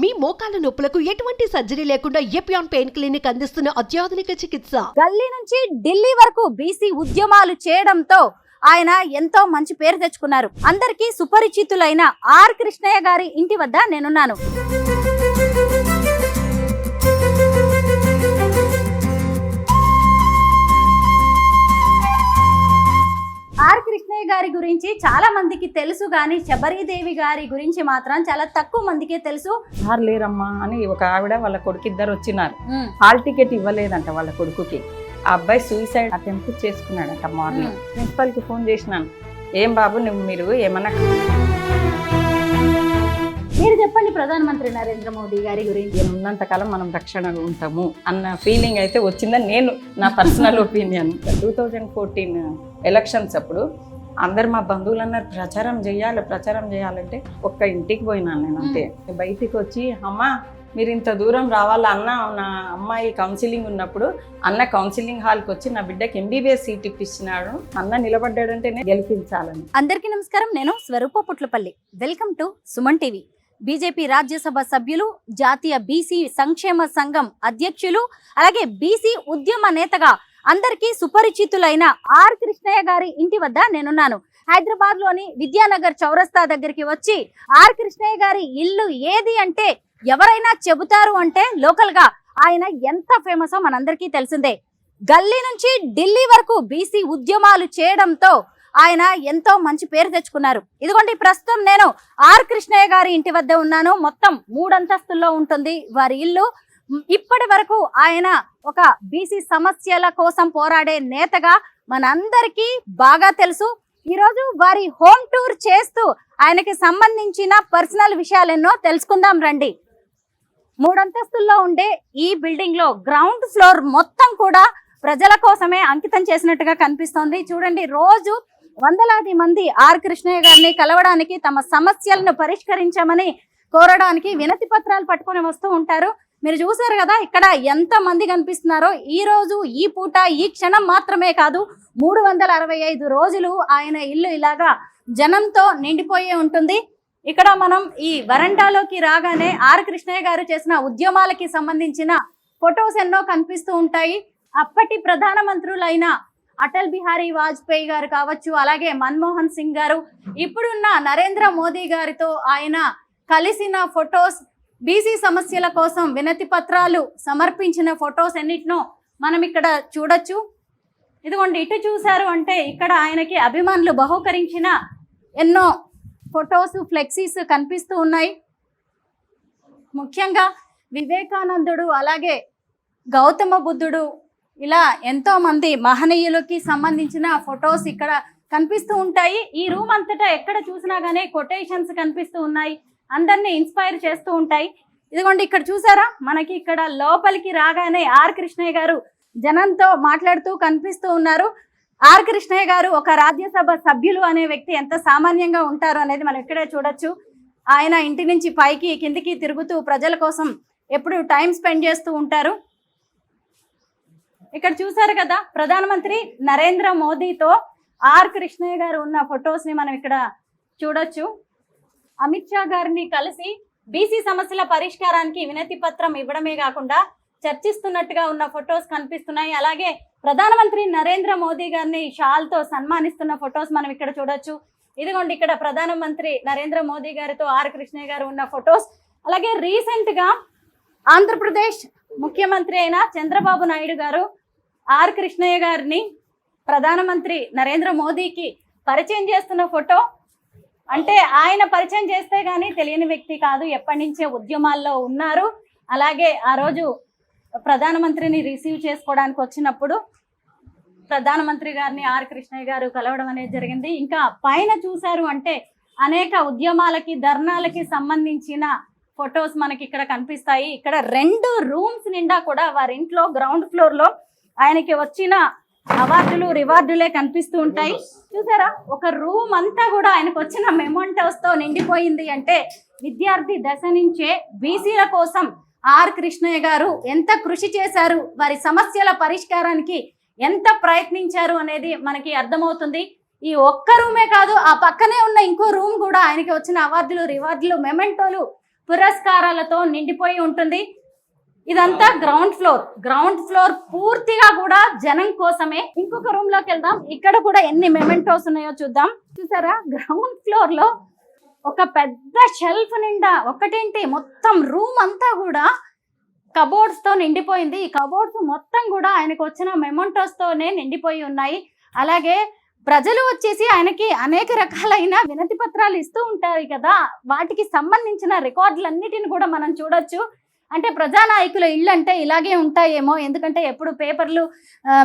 మీ మోకాల నొప్పులకు ఎటువంటి సర్జరీ లేకుండా ఎపియాన్ పెయిన్ క్లినిక్ అందిస్తున్న అత్యాధునిక చికిత్స. గల్లీ నుంచి ఢిల్లీ వరకు బీసీ ఉద్యమాలు చేయడంతో ఆయన ఎంతో మంచి పేరు తెచ్చుకున్నారు. అందరికీ సుపరిచితులైన ఆర్ కృష్ణయ్య గారి ఇంటి వద్ద నేనున్నాను. ఆర్ కృష్ణయ్య గారి గురించి చాలా మందికి తెలుసు, కానీ శబరీదేవి గారి గురించి మాత్రం చాలా తక్కువ మందికే తెలుసు. లేరమ్మా అని ఒక ఆవిడ వాళ్ళ కొడుకు ఇద్దరు వచ్చినారు. హాల్ టికెట్ ఇవ్వలేదంట వాళ్ళ కొడుకుకి. ఆ అబ్బాయి సూసైడ్ అటెంప్ట్ చేసుకున్నాడంట. మార్నింగ్ ప్రిన్సిపల్ కి ఫోన్ చేసినాను, ఏం బాబు మీరు ఏమన్నా మీరు చెప్పండి ప్రధానమంత్రి నరేంద్ర మోదీ గారి గురించి. ఉన్నంతకాలం మనం రక్షణగా ఉంటాము అన్న ఫీలింగ్ అయితే వచ్చిందని నేను నా పర్సనల్ ఒపీనియన్. 2014 ఎలక్షన్స్ అప్పుడు అందరు మా బంధువులు అన్నారు ప్రచారం చేయాలంటే ఒక్క ఇంటికి పోయినాను నేను అంతే. బయటికి వచ్చి అమ్మ మీరు ఇంత దూరం రావాలా అన్న, నా అమ్మాయి కౌన్సిలింగ్ ఉన్నప్పుడు అన్న కౌన్సిలింగ్ హాల్కి వచ్చి నా బిడ్డకి MBBS సీట్ ఇప్పించినాడు, అన్న నిలబడ్డాడంటే నేను గెలిపించాలని. అందరికీ నమస్కారం, నేను Swaroopa Putlapalli. Welcome to Suman TV. BJP Rajya Sabha, జాతీయ బీసీ సంక్షేమ సంఘం అధ్యక్షులు, అలాగే బీసీ ఉద్యమ నేతగా అందరికీ సుపరిచితులైన ఆర్ కృష్ణయ్య గారి ఇంటి వద్ద నేనున్నాను. హైదరాబాద్ లోని విద్యానగర్ చౌరస్తా దగ్గరికి వచ్చి ఆర్ కృష్ణయ్య గారి ఇల్లు ఏది అంటే ఎవరైనా చెబుతారు అంటే లోకల్ గా ఆయన ఎంత ఫేమసో మనందరికీ తెలిసిందే. గల్లీ నుంచి ఢిల్లీ వరకు బీసీ ఉద్యమాలు చేయడంతో ఆయన ఎంతో మంచి పేరు తెచ్చుకున్నారు. ఇదిగోండి ప్రస్తుతం నేను ఆర్ కృష్ణయ్య గారి ఇంటి వద్ద ఉన్నాను. మొత్తం 3 అంతస్తుల్లో ఉంటుంది వారి ఇల్లు. ఇప్పటి వరకు ఆయన ఒక బీసీ సమస్యల కోసం పోరాడే నేతగా మనందరికీ బాగా తెలుసు. ఈరోజు వారి హోమ్ టూర్ చేస్తూ ఆయనకి సంబంధించిన పర్సనల్ విషయాలెన్నో తెలుసుకుందాం రండి. 3 అంతస్తుల్లో ఉండే ఈ బిల్డింగ్ లో గ్రౌండ్ ఫ్లోర్ మొత్తం కూడా ప్రజల కోసమే అంకితం చేసినట్టుగా కనిపిస్తోంది. చూడండి, రోజు వందలాది మంది ఆర్ కృష్ణయ్య గారిని కలవడానికి, తమ సమస్యలను పరిష్కరించమని కోరడానికి వినతి పత్రాలు పట్టుకొని వస్తూ ఉంటారు. మీరు చూసారు కదా ఇక్కడ ఎంత మంది కనిపిస్తున్నారో. ఈ రోజు, ఈ పూట, ఈ క్షణం మాత్రమే కాదు, 365 రోజులు ఆయన ఇల్లు ఇలాగా జనంతో నిండిపోయే ఉంటుంది. ఇక్కడ మనం ఈ వరండాలోకి రాగానే ఆర్ కృష్ణయ్య గారు చేసిన ఉద్యమాలకి సంబంధించిన ఫొటోస్ ఎన్నో కనిపిస్తూ ఉంటాయి. అప్పటి ప్రధానమంత్రులైన అటల్ బిహారీ వాజ్పేయి గారు కావచ్చు, అలాగే మన్మోహన్ సింగ్ గారు, ఇప్పుడున్న నరేంద్ర మోదీ గారితో ఆయన కలిసిన ఫొటోస్, బీసీ సమస్యల కోసం వినతి పత్రాలు సమర్పించిన ఫొటోస్ ఎన్నిటినో మనం ఇక్కడ చూడొచ్చు. ఇదిగోండి, ఇటు చూశారు అంటే ఇక్కడ ఆయనకి అభిమానులు బహూకరించిన ఎన్నో ఫొటోస్, ఫ్లెక్సీస్ కనిపిస్తూ ఉన్నాయి. ముఖ్యంగా వివేకానందుడు, అలాగే గౌతమ బుద్ధుడు, ఇలా ఎంతో మంది మహనీయులకి సంబంధించిన ఫొటోస్ ఇక్కడ కనిపిస్తూ ఉంటాయి. ఈ రూమ్ అంతటా ఎక్కడ చూసినా గానీ కొటేషన్స్ కనిపిస్తూ ఉన్నాయి, అందరినీ ఇన్స్పైర్ చేస్తూ ఉంటాయి. ఇదిగోండి ఇక్కడ చూసారా, మనకి ఇక్కడ లోపలికి రాగానే ఆర్ కృష్ణయ్య గారు జనంతో మాట్లాడుతూ కనిపిస్తూ ఉన్నారు. ఆర్ కృష్ణయ్య గారు ఒక రాజ్యసభ సభ్యులు అనే వ్యక్తి ఎంత సామాన్యంగా ఉంటారు అనేది మనం ఇక్కడే చూడొచ్చు. ఆయన ఇంటి నుంచి పైకి కిందికి తిరుగుతూ ప్రజల కోసం ఎప్పుడు టైం స్పెండ్ చేస్తూ ఉంటారు. ఇక్కడ చూసారు కదా, ప్రధానమంత్రి నరేంద్ర మోదీతో ఆర్ కృష్ణయ్య గారు ఉన్న ఫొటోస్ ని మనం ఇక్కడ చూడొచ్చు. అమిత్ షా గారిని కలిసి బీసీ సమస్యల పరిష్కారానికి వినతి పత్రం ఇవ్వడమే కాకుండా చర్చిస్తున్నట్టుగా ఉన్న ఫొటోస్ కనిపిస్తున్నాయి. అలాగే ప్రధానమంత్రి నరేంద్ర మోదీ గారిని షాల్తో సన్మానిస్తున్న ఫొటోస్ మనం ఇక్కడ చూడొచ్చు. ఇదిగోండి ఇక్కడ ప్రధానమంత్రి నరేంద్ర మోదీ గారితో ఆర్ కృష్ణయ్య గారు ఉన్న ఫొటోస్. అలాగే రీసెంట్ గా ఆంధ్రప్రదేశ్ ముఖ్యమంత్రి అయిన చంద్రబాబు నాయుడు గారు ఆర్ కృష్ణయ్య గారిని ప్రధానమంత్రి నరేంద్ర మోదీకి పరిచయం చేస్తున్న ఫోటో. అంటే ఆయన పరిచయం చేస్తే గానీ తెలియని వ్యక్తి కాదు, ఎప్పటి నుంచే ఉద్యమాల్లో ఉన్నారు. అలాగే ఆ రోజు ప్రధానమంత్రిని రిసీవ్ చేసుకోవడానికి వచ్చినప్పుడు ప్రధానమంత్రి గారిని ఆర్ కృష్ణయ్య గారు కలవడం అనేది జరిగింది. ఇంకా పైన చూశారు అంటే అనేక ఉద్యమాలకి, ధర్నాలకి సంబంధించిన ఫొటోస్ మనకి ఇక్కడ కనిపిస్తాయి. ఇక్కడ 2 రూమ్స్ నిండా కూడా వారి ఇంట్లో గ్రౌండ్ ఫ్లోర్ లో ఆయనకి వచ్చిన అవార్డులు, రివార్డులే కనిపిస్తూ ఉంటాయి. చూసారా, ఒక రూమ్ అంతా కూడా ఆయనకు వచ్చిన మెమోంటోస్ తో నిండిపోయింది. అంటే విద్యార్థి దశ నుంచే బీసీల కోసం ఆర్ కృష్ణయ్య గారు ఎంత కృషి చేశారు, వారి సమస్యల పరిష్కారానికి ఎంత ప్రయత్నించారు అనేది మనకి అర్థమవుతుంది. ఈ ఒక్క రూమే కాదు, ఆ పక్కనే ఉన్న ఇంకో రూమ్ కూడా ఆయనకి వచ్చిన అవార్డులు, రివార్డులు, మెమెంటోలు, పురస్కారాలతో నిండిపోయి ఉంటుంది. ఇదంతా గ్రౌండ్ ఫ్లోర్ పూర్తిగా కూడా జనం కోసమే. ఇంకొక రూమ్ లోకి వెళ్దాం. ఇక్కడ కూడా ఎన్ని మెమెంటోస్ ఉన్నాయో చూద్దాం. చూసారా, గ్రౌండ్ ఫ్లోర్ లో ఒక పెద్ద షెల్ఫ్ నిండా ఒకటేంటి మొత్తం రూమ్ అంతా కూడా కబోర్డ్స్ తో నిండిపోయింది. ఈ కబోర్డ్స్ మొత్తం కూడా ఆయనకు వచ్చిన మెమెంటోస్ తోనే నిండిపోయి ఉన్నాయి. అలాగే ప్రజలు వచ్చేసి ఆయనకి అనేక రకాలైన వినతి పత్రాలు ఇస్తూ ఉంటారు కదా, వాటికి సంబంధించిన రికార్డులన్నిటిని కూడా మనం చూడొచ్చు. అంటే ప్రజానాయకుల ఇళ్ళు అంటే ఇలాగే ఉంటాయేమో, ఎందుకంటే ఎప్పుడు పేపర్లు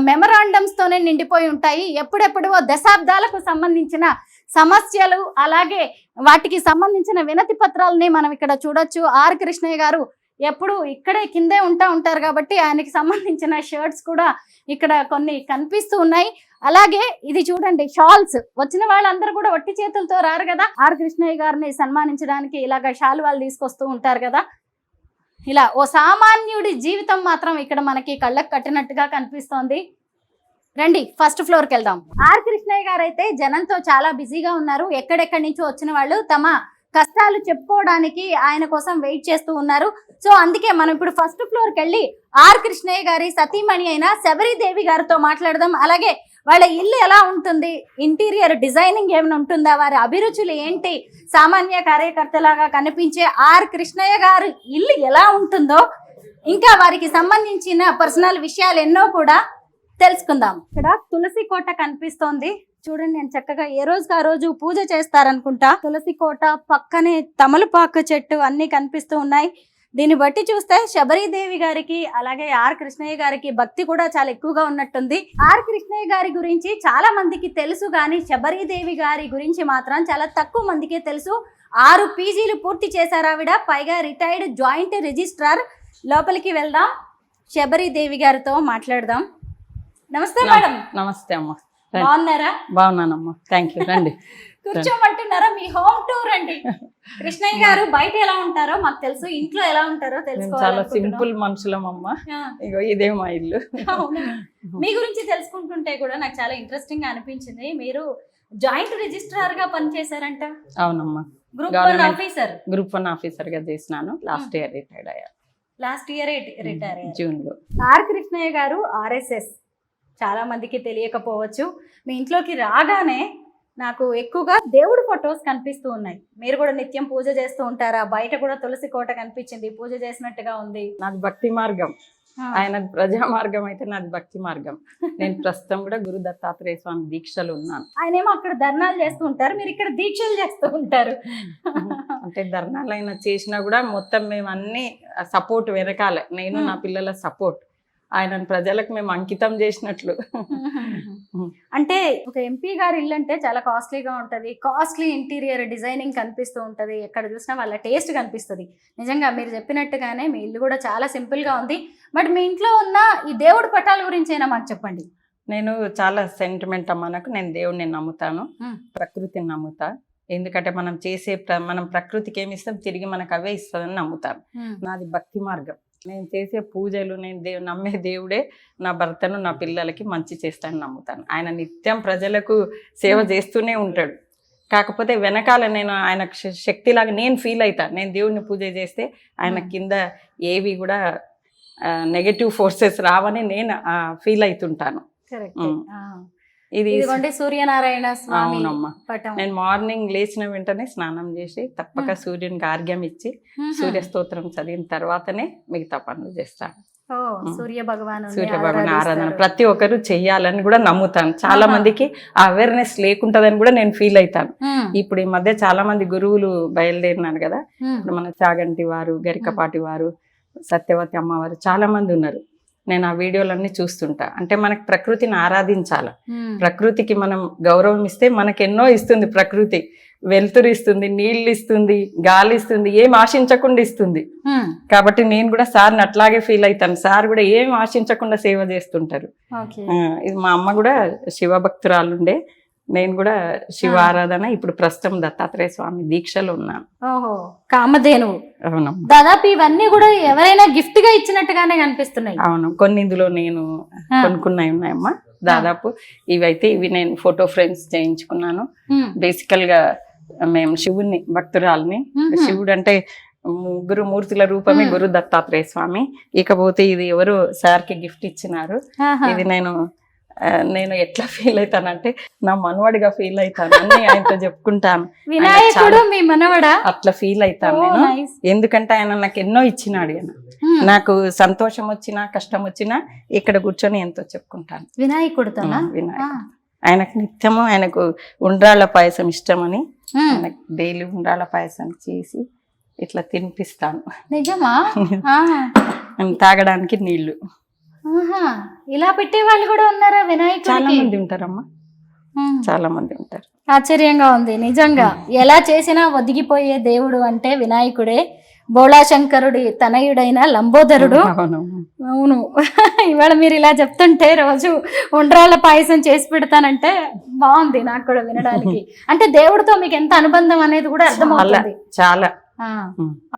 మెమరాండమ్స్ తోనే నిండిపోయి ఉంటాయి. ఎప్పుడెప్పుడు దశాబ్దాలకు సంబంధించిన సమస్యలు అలాగే వాటికి సంబంధించిన వినతి పత్రాలని మనం ఇక్కడ చూడొచ్చు. ఆర్ కృష్ణయ్య గారు ఎప్పుడు ఇక్కడే కిందే ఉంటారు కాబట్టి ఆయనకి సంబంధించిన షర్ట్స్ కూడా ఇక్కడ కొన్ని కనిపిస్తూ ఉన్నాయి. అలాగే ఇది చూడండి, షాల్స్. వచ్చిన వాళ్ళందరూ కూడా ఒట్టి చేతులతో రారు కదా, ఆర్ కృష్ణయ్య గారిని సన్మానించడానికి ఇలాగ షాల్ వాళ్ళు తీసుకొస్తూ ఉంటారు కదా. ఇలా ఓ సామాన్యుడి జీవితం మాత్రం ఇక్కడ మనకి కళ్ళకు కట్టినట్టుగా కనిపిస్తోంది. రండి ఫస్ట్ ఫ్లోర్కి వెళ్దాం. ఆర్ కృష్ణయ్య గారు అయితే జనంతో చాలా బిజీగా ఉన్నారు. ఎక్కడెక్కడి నుంచో వచ్చిన వాళ్ళు తమ కష్టాలు చెప్పుకోవడానికి ఆయన కోసం వెయిట్ చేస్తూ ఉన్నారు. సో అందుకే మనం ఇప్పుడు ఫస్ట్ ఫ్లోర్కి వెళ్ళి ఆర్ కృష్ణయ్య గారి సతీమణి అయిన శబరిదేవి గారితో మాట్లాడదాం. అలాగే వాళ్ళ ఇల్లు ఎలా ఉంటుంది, ఇంటీరియర్ డిజైనింగ్ ఏమైనా ఉంటుందా, వారి అభిరుచులు ఏంటి, సామాన్య కార్యకర్తలాగా కనిపించే ఆర్ కృష్ణయ్య గారి ఇల్లు ఎలా ఉంటుందో, ఇంకా వారికి సంబంధించిన పర్సనల్ విషయాలు ఎన్నో కూడా తెలుసుకుందాం. ఇక్కడ తులసి కోట కనిపిస్తోంది. చూడండి, నేను చక్కగా ఏ రోజుకి ఆ రోజు పూజ చేస్తారనుకుంటా. తులసి కోట పక్కనే తమలపాకు చెట్టు అన్ని కనిపిస్తూ ఉన్నాయి. దీన్ని బట్టి చూస్తే శబరిదేవి గారికి అలాగే ఆర్ కృష్ణయ్య గారికి భక్తి కూడా చాలా ఎక్కువగా ఉన్నట్టుంది. ఆర్ కృష్ణయ్య గారి గురించి చాలా మందికి తెలుసు, కానీ శబరిదేవి గారి గురించి మాత్రం చాలా తక్కువ మందికే తెలుసు. 6 పీజీలు పూర్తి చేశారు ఆవిడ, పైగా రిటైర్డ్ జాయింట్ రిజిస్ట్రార్. లోపలికి వెళ్దాం, శబరిదేవి గారితో మాట్లాడదాం. నమస్తే మేడం. నమస్తే అమ్మ. బాగున్నారా? బాగున్నానమ్మా, థ్యాంక్ యూ. రండి కూర్చోమంటున్నారా? మీ హోమ్ టూర్ అండి. కృష్ణయ్య గారు బయట ఎలా ఉంటారో మాకు తెలుసు, ఇంట్లో ఎలా ఉంటారో తెలుసుకోవాలి. చాలా సింపుల్ మనుషులమమ్మా. ఇగో ఇదే మా ఇల్లు. మీ గురించి తెలుసుకుంటుంటే కూడా నాకు చాలా ఇంట్రెస్టింగ్ గా అనిపించింది. మీరు జాయింట్ రిజిస్ట్రార్ గా పనిచేశారంట. అవునమ్మా, గ్రూప్ 1 ఆఫీసర్. గ్రూప్ 1 ఆఫీసర్ గా చేసినాను. లాస్ట్ ఇయర్ రిటైర్డ్ అయ్యాను. లాస్ట్ ఇయర్ రిటైర్ జూన్ లో. ఆర్ కృష్ణయ్య గారు RSS చాలా మందికి తెలియకపోవచ్చు. మీ ఇంట్లోకి రాగానే నాకు ఎక్కువగా దేవుడు ఫొటోస్ కనిపిస్తూ ఉన్నాయి. మీరు కూడా నిత్యం పూజ చేస్తూ ఉంటారా? బయట కూడా తులసి కోట కనిపించింది, పూజ చేసినట్టుగా ఉంది. నాది భక్తి మార్గం, ఆయన ప్రజా మార్గం అయితే నాది భక్తి మార్గం. నేను ప్రస్తుతం కూడా గురు దత్తాత్రేయ స్వామి దీక్షలు ఉన్నాను. ఆయన ఏమో అక్కడ ధర్నాలు చేస్తూ ఉంటారు, మీరు ఇక్కడ దీక్షలు చేస్తూ ఉంటారు. అంటే ధర్నాలు అయినా చేసినా కూడా మొత్తం మేము అన్ని సపోర్ట్ వెనకాల, నేను నా పిల్లల సపోర్ట్, ఆయన ప్రజలకు మేము అంకితం చేసినట్లు. అంటే ఒక ఎంపీ గారి ఇల్లు అంటే చాలా కాస్ట్లీగా ఉంటది, కాస్ట్లీ ఇంటీరియర్ డిజైనింగ్ కనిపిస్తూ ఉంటది, ఎక్కడ చూసినా వాళ్ళ టేస్ట్ కనిపిస్తుంది. నిజంగా మీరు చెప్పినట్టుగానే మీ ఇల్లు కూడా చాలా సింపుల్ గా ఉంది. బట్ మీ ఇంట్లో ఉన్న ఈ దేవుడి పటాల గురించి అయినా మాకు చెప్పండి. నేను చాలా సెంటిమెంట్ అమ్మా నాకు. నేను దేవుడిని నమ్ముతాను, ప్రకృతిని నమ్ముతా. ఎందుకంటే మనం చేసే మనం ప్రకృతికి ఏమి ఇస్తాం, తిరిగి మనకు అవే ఇస్తుందని నమ్ముతాను. నాది భక్తి మార్గం. నేను చేసే పూజలు, నేను నమ్మే దేవుడే నా భర్తను నా పిల్లలకి మంచి చేస్తానని నమ్ముతాను. ఆయన నిత్యం ప్రజలకు సేవ చేస్తూనే ఉంటాడు. కాకపోతే వెనకాల నేను ఆయన శక్తిలాగా నేను ఫీల్ అవుతాను. నేను దేవుడిని పూజ చేస్తే ఆయన కింద ఏవి కూడా నెగటివ్ ఫోర్సెస్ రావని నేను ఫీల్ అవుతుంటాను. ఇది సూర్యనారాయణ స్వామి. అవునమ్మా, నేను మార్నింగ్ లేచిన వెంటనే స్నానం చేసి తప్పక సూర్యునికి ఆర్ఘ్యం ఇచ్చి సూర్య స్తోత్రం చదివిన తర్వాతనే మిగతా పనులు చేస్తాను. సూర్య భగవాన్ ఆరాధన ప్రతి ఒక్కరు చెయ్యాలని కూడా నమ్ముతాను. చాలా మందికి ఆ అవేర్నెస్ లేకుంటదని కూడా నేను ఫీల్ అవుతాను. ఇప్పుడు ఈ మధ్య చాలా మంది గురువులు బయలుదేరినారు కదా, ఇప్పుడు మన చాగంటి వారు, గరికపాటి వారు, సత్యవతి అమ్మవారు చాలా మంది ఉన్నారు. నేను ఆ వీడియోలన్నీ చూస్తుంటా. అంటే మనకు ప్రకృతిని ఆరాధించాలి, ప్రకృతికి మనం గౌరవం ఇస్తే మనకు ఎన్నో ఇస్తుంది. ప్రకృతి వెలుతురు ఇస్తుంది, నీళ్ళు ఇస్తుంది, గాలి ఇస్తుంది, ఏం ఆశించకుండా ఇస్తుంది. కాబట్టి నేను కూడా సార్ని అట్లాగే ఫీల్ అవుతాను. సార్ కూడా ఏం ఆశించకుండా సేవ చేస్తుంటారు. ఇది మా అమ్మ కూడా శివభక్తురాలుండే, నేను కూడా శివ ఆరాధన, ఇప్పుడు ప్రస్తుతం దత్తాత్రేయ స్వామి దీక్షలు ఉన్నాను. ఓహో, కామధేను. అవునమ్మా, దాదాపు ఇవన్నీ కూడా ఎవరైనా గిఫ్ట్ గా ఇచ్చినట్టుగానే కనిపిస్తున్నాయి. అవును, కొన్ని ఇందులో నేను కొనుక్కున్నాయి ఉన్నాయమ్మా. దాదాపు ఇవైతే ఇవి నేను ఫోటో ఫ్రేమ్స్ చేయించుకున్నాను. బేసికల్ గా మేము శివుని భక్తురాలని. శివుడు అంటే ముగ్గురు మూర్తుల రూపమే గురు దత్తాత్రేయ స్వామి. ఇకపోతే ఇది ఎవరు సార్కి గిఫ్ట్ ఇచ్చినారు. ఇది నేను ఎట్లా ఫీల్ అవుతానంటే నా మనవడిగా ఫీల్ అవుతాను అని ఆయనతో చెప్పుకుంటాను. వినాయకుడు మీ మనవడా? అట్లా ఫీల్ అవుతాను నేను. ఎందుకంటే ఆయన నాకు ఎన్నో ఇచ్చినాడు. ఆయన నాకు సంతోషం వచ్చినా కష్టం వచ్చినా ఇక్కడ కూర్చొని ఎంతో చెప్పుకుంటాను వినాయకుడితోనా. వినాయకుడు ఆయనకు నిత్యము ఆయనకు ఉండ్రాళ్ళ పాయసం ఇష్టమని ఆయనకు డైలీ ఉండ్రాళ్ళ పాయసం చేసి ఇట్లా తినిపిస్తాను. నిజమా? తాగడానికి నీళ్లు ఇలా పెట్టే వాళ్ళు కూడా ఉన్నారా వినాయకుడికి? చాలా మంది ఉంటారమ్మా, చాలా మంది ఉంటారు. ఆశ్చర్యంగా ఉంది నిజంగా. ఎలా చేసినా ఒదిగిపోయే దేవుడు అంటే వినాయకుడే. బోళాశంకరుడి తనయుడైన లంబోదరుడు. అవును. ఇవాళ మీరు ఇలా చెప్తుంటే రోజు ఉండ్రాళ్ళ పాయసం చేసి పెడతానంటే బాగుంది నాకు కూడా వినడానికి. అంటే దేవుడితో మీకు ఎంత అనుబంధం అనేది కూడా అర్థమవుతుంది. చాలా.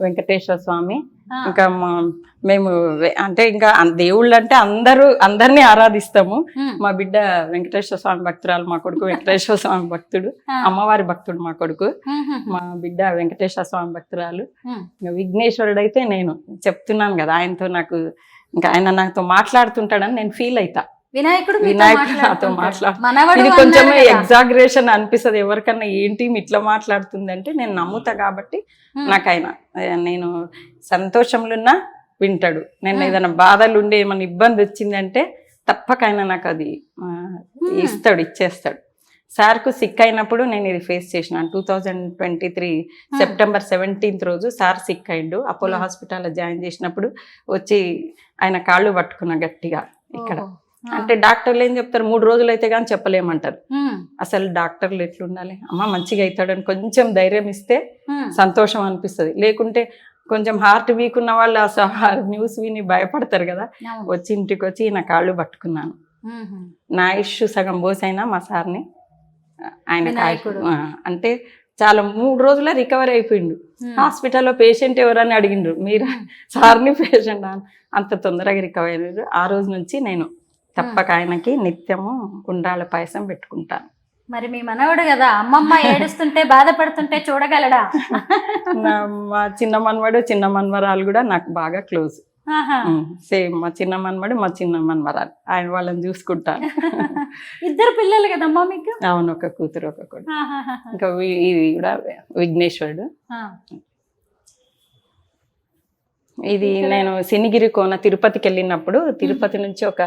వెంకటేశ్వర స్వామి ఇంకా మేము అంటే ఇంకా దేవుళ్ళు అంటే అందరినీ ఆరాధిస్తాము. మా బిడ్డ వెంకటేశ్వర స్వామి భక్తురాలు, మా కొడుకు వెంకటేశ్వర స్వామి భక్తుడు, అమ్మవారి భక్తుడు మా కొడుకు. మా బిడ్డ వెంకటేశ్వర స్వామి భక్తురాలు. విఘ్నేశ్వరుడు అయితే నేను చెప్తున్నాను కదా, ఆయనతో నాకు ఇంకా ఆయన నాతో మాట్లాడుతుంటాడని నేను ఫీల్ అవుతా. వినాయకుడు నాతో మాట్లాడు కొంచెం ఎగ్జాగరేషన్ అనిపిస్తుంది ఎవరికన్నా, ఏంటి ఇట్లా మాట్లాడుతుంది అంటే నేను నమ్ముతా కాబట్టి నాకు ఆయన నేను సంతోషంలో ఉన్నా వింటాడు. నేను ఏదైనా బాధలు ఉండి ఏమైనా ఇబ్బంది వచ్చిందంటే తప్పక ఆయన నాకు అది ఇచ్చేస్తాడు. సార్కు సిక్ అయినప్పుడు నేను ఇది ఫేస్ చేసినాను. 2023 సెప్టెంబర్ 17th రోజు సార్ సిక్ అయిండు. అపోలో హాస్పిటల్లో జాయిన్ చేసినప్పుడు వచ్చి ఆయన కాళ్ళు పట్టుకున్నా గట్టిగా ఇక్కడ. అంటే డాక్టర్లు ఏం చెప్తారు, 3 రోజులు అయితే కానీ చెప్పలేమంటారు. అసలు డాక్టర్లు ఎట్లుండాలి, అమ్మ మంచిగా అవుతాడని కొంచెం ధైర్యం ఇస్తే సంతోషం అనిపిస్తుంది. లేకుంటే కొంచెం హార్ట్ వీక్ ఉన్న వాళ్ళు అసలు న్యూస్ విని భయపడతారు కదా. వచ్చి ఇంటికి వచ్చి నా కాళ్ళు పట్టుకున్నాను. నా ఇష్యూ సగం పోసైనా మా సార్ని ఆయన అంటే చాలా 3 రోజుల రికవర్ అయిపోయిండు. హాస్పిటల్లో పేషెంట్ ఎవరని అడిగిండ్రు, మీరు సార్ని పేషెంట్ అంత తొందరగా రికవర్ అయ్యారు. ఆ రోజు నుంచి నేను తప్పక ఆయనకి నిత్యము ఉండ్రాళ్ళ పాయసం పెట్టుకుంటాను. మరి మీ మనవడు కదా, అమ్మమ్మ ఏడుస్తుంటే బాధపడుతుంటే చూడగలడా? మా చిన్న మనవడు చిన్న మనవరాలు కూడా నాకు బాగా క్లోజ్. సేమ్ మా చిన్న మనవడు మా చిన్న మనవరాలు, ఆయన వాళ్ళని చూసుకుంటాను. ఇద్దరు పిల్లలు కదమ్మా మీకు? అవును, ఒక కూతురు ఒక కొడుకు. ఇంకా ఇది కూడా విఘ్నేశ్వరుడు. ఇది నేను శనిగిరి కోన తిరుపతికి వెళ్ళినప్పుడు, తిరుపతి నుంచి ఒక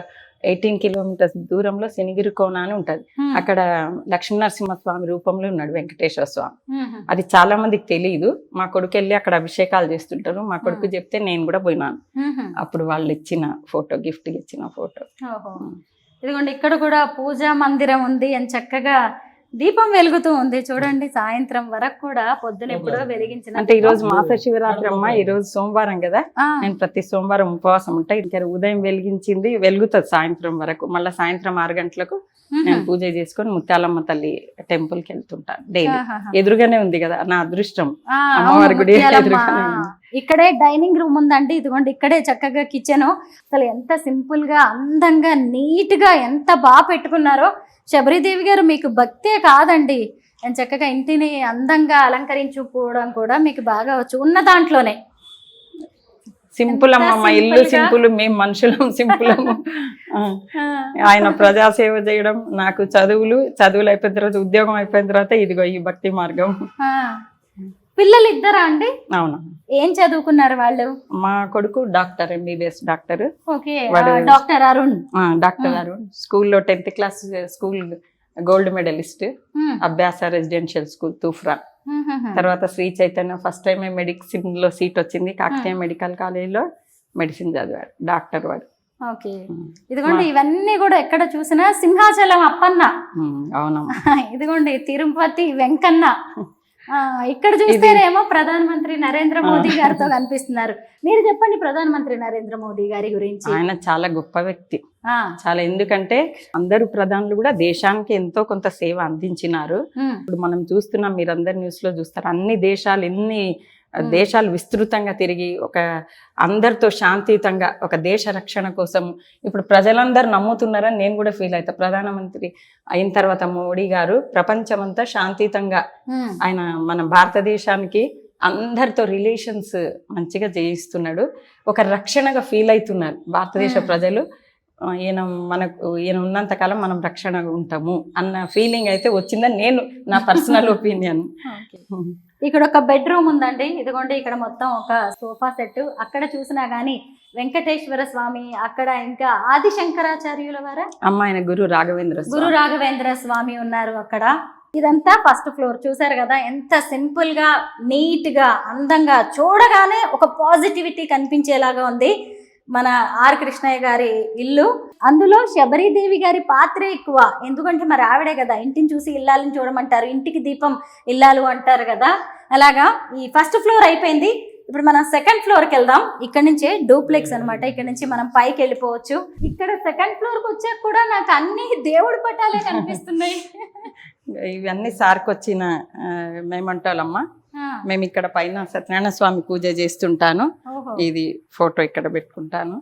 18 కిలోమీటర్స్ దూరంలో శనిగిరి కోన అని ఉంటది. అక్కడ లక్ష్మీనరసింహస్వామి రూపంలో ఉన్నాడు వెంకటేశ్వర స్వామి. అది చాలా మందికి తెలియదు. మా కొడుకు వెళ్ళి అక్కడ అభిషేకాలు చేస్తుంటారు. మా కొడుకు చెప్తే నేను కూడా పోయినాను. అప్పుడు వాళ్ళు ఇచ్చిన ఫోటో, గిఫ్ట్ ఇచ్చిన ఫోటో. ఇదిగోండి, ఇక్కడ కూడా పూజా మందిరం ఉంది అని చక్కగా దీపం వెలుగుతూ ఉంది చూడండి. సాయంత్రం వరకు కూడా పొద్దున ఎప్పుడో వెలిగించిన. అంటే ఈ రోజు మాస శివరాత్రి అమ్మ, ఈ రోజు సోమవారం కదా, నేను ప్రతి సోమవారం ఉపవాసం ఉంటా. ఇంకా ఉదయం వెలిగించింది వెలుగుతుంది సాయంత్రం వరకు. మళ్ళీ సాయంత్రం 6 గంటలకు నేను పూజ చేసుకొని ముత్యాలమ్మ తల్లి టెంపుల్ కి వెళ్తుంటాను డైలీ. ఎదురుగానే ఉంది కదా నా అదృష్టం, అమ్మవారి గుడి ఎదురుగానే ఉంది. ఇక్కడే డైనింగ్ రూమ్ ఉందండి. ఇదిగోండి, ఇక్కడే చక్కగా కిచెన్. అసలు ఎంత సింపుల్ గా, అందంగా, నీట్ గా ఎంత బాగా పెట్టుకున్నారో. శబరిదేవి గారు మీకు భక్తే కాదండి, నేను చక్కగా ఇంటిని అందంగా అలంకరించుకోవడం కూడా మీకు బాగా వచ్చు. ఉన్న దాంట్లోనే సింపుల్ అమ్మ, మా ఇల్లు సింపుల్, మేము మనుషులం సింపులము. ఆయన ప్రజాసేవ చేయడం, నాకు చదువులు అయిపోయిన తర్వాత, ఉద్యోగం అయిపోయిన తర్వాత ఇదిగో ఈ భక్తి మార్గం. పిల్లలు ఇద్దరా అండి? అవునా. ఏం చదువుకున్నారు వాళ్ళు? మా కొడుకు doctor, MBBS doctor. Doctor Arun. Doctor Arun స్కూల్లో 10th class school gold medalist, Abhyasa residential school Toopran. తర్వాత Shri Chaitanya first time medicine లో సీట్ వచ్చింది. కాకతీయ మెడికల్ కాలేజీలో మెడిసిన్ చదివాడు, డాక్టర్ వాడు. ఓకే, ఇదిగోండి ఇవన్నీ కూడా ఎక్కడ చూసినా సింహాచలం అప్పన్న. అవునమ్మా. ఇదిగోండి తిరుపతి వెంకన్న. ఇక్కడ చూస్తేనేమో ప్రధానమంత్రి నరేంద్ర మోదీ గారితో కనిపిస్తున్నారు. మీరు చెప్పండి ప్రధానమంత్రి నరేంద్ర మోదీ గారి గురించి. ఆయన చాలా గొప్ప వ్యక్తి, చాలా. ఎందుకంటే అందరు ప్రధానులు కూడా దేశానికి ఎంతో కొంత సేవ అందించినారు. ఇప్పుడు మనం చూస్తున్నాం, మీరందరు న్యూస్ లో చూస్తారు, అన్ని దేశాలు ఎన్ని దేశాలు విస్తృతంగా తిరిగి ఒక అందరితో శాంతియుతంగా ఒక దేశ రక్షణ కోసం ఇప్పుడు ప్రజలందరూ నమ్ముతున్నారని నేను కూడా ఫీల్ అవుతా. ప్రధానమంత్రి అయిన తర్వాత మోడీ గారు ప్రపంచమంతా శాంతియుతంగా ఆయన మన భారతదేశానికి అందరితో రిలేషన్స్ మంచిగా చేయిస్తున్నాడు. ఒక రక్షణగా ఫీల్ అవుతున్నారు భారతదేశ ప్రజలు. ఈయన ఉన్నంతకాలం మనం రక్షణగా ఉంటాము అన్న ఫీలింగ్ అయితే వచ్చిందని నేను నా పర్సనల్ ఒపీనియన్. ఇక్కడ ఒక బెడ్రూమ్ ఉందండి, ఇదిగోండి ఇక్కడ మొత్తం ఒక సోఫా సెట్. అక్కడ చూసినా గానీ వెంకటేశ్వర స్వామి, అక్కడ ఇంకా ఆది శంకరాచార్యుల వారా ఆయన గురు రాఘవేంద్ర స్వామి ఉన్నారు అక్కడ. ఇదంతా ఫస్ట్ ఫ్లోర్. చూసారు కదా ఎంత సింపుల్ గా, నీట్ గా, అందంగా, చూడగానే ఒక పాజిటివిటీ కనిపించేలాగా ఉంది మన ఆర్ కృష్ణయ్య గారి ఇల్లు. అందులో శబరీదేవి గారి పాత్రే ఎక్కువ, ఎందుకంటే మరి ఆవిడే కదా ఇంటిని చూసి ఇల్లాలని చూడమంటారు, ఇంటికి దీపం ఇల్లాలు అంటారు కదా. అలాగా ఈ ఫస్ట్ ఫ్లోర్ అయిపోయింది. ఇప్పుడు మనం సెకండ్ ఫ్లోర్కి వెళ్దాం. ఇక్కడ నుంచే డూప్లెక్స్ అనమాట. ఇక్కడ నుంచి మనం పైకి వెళ్ళిపోవచ్చు. ఇక్కడ సెకండ్ ఫ్లోర్కి వచ్చాక కూడా నాకు అన్ని దేవుడి పటాలే కనిపిస్తున్నాయి. ఇవన్నీ సార్కి వచ్చిన మేమంటాలమ్మా. మేము ఇక్కడ పైన సత్యనారాయణ స్వామి పూజ చేస్తుంటాను. ఇది ఫోటో ఇక్కడ పెట్టుకుంటాను.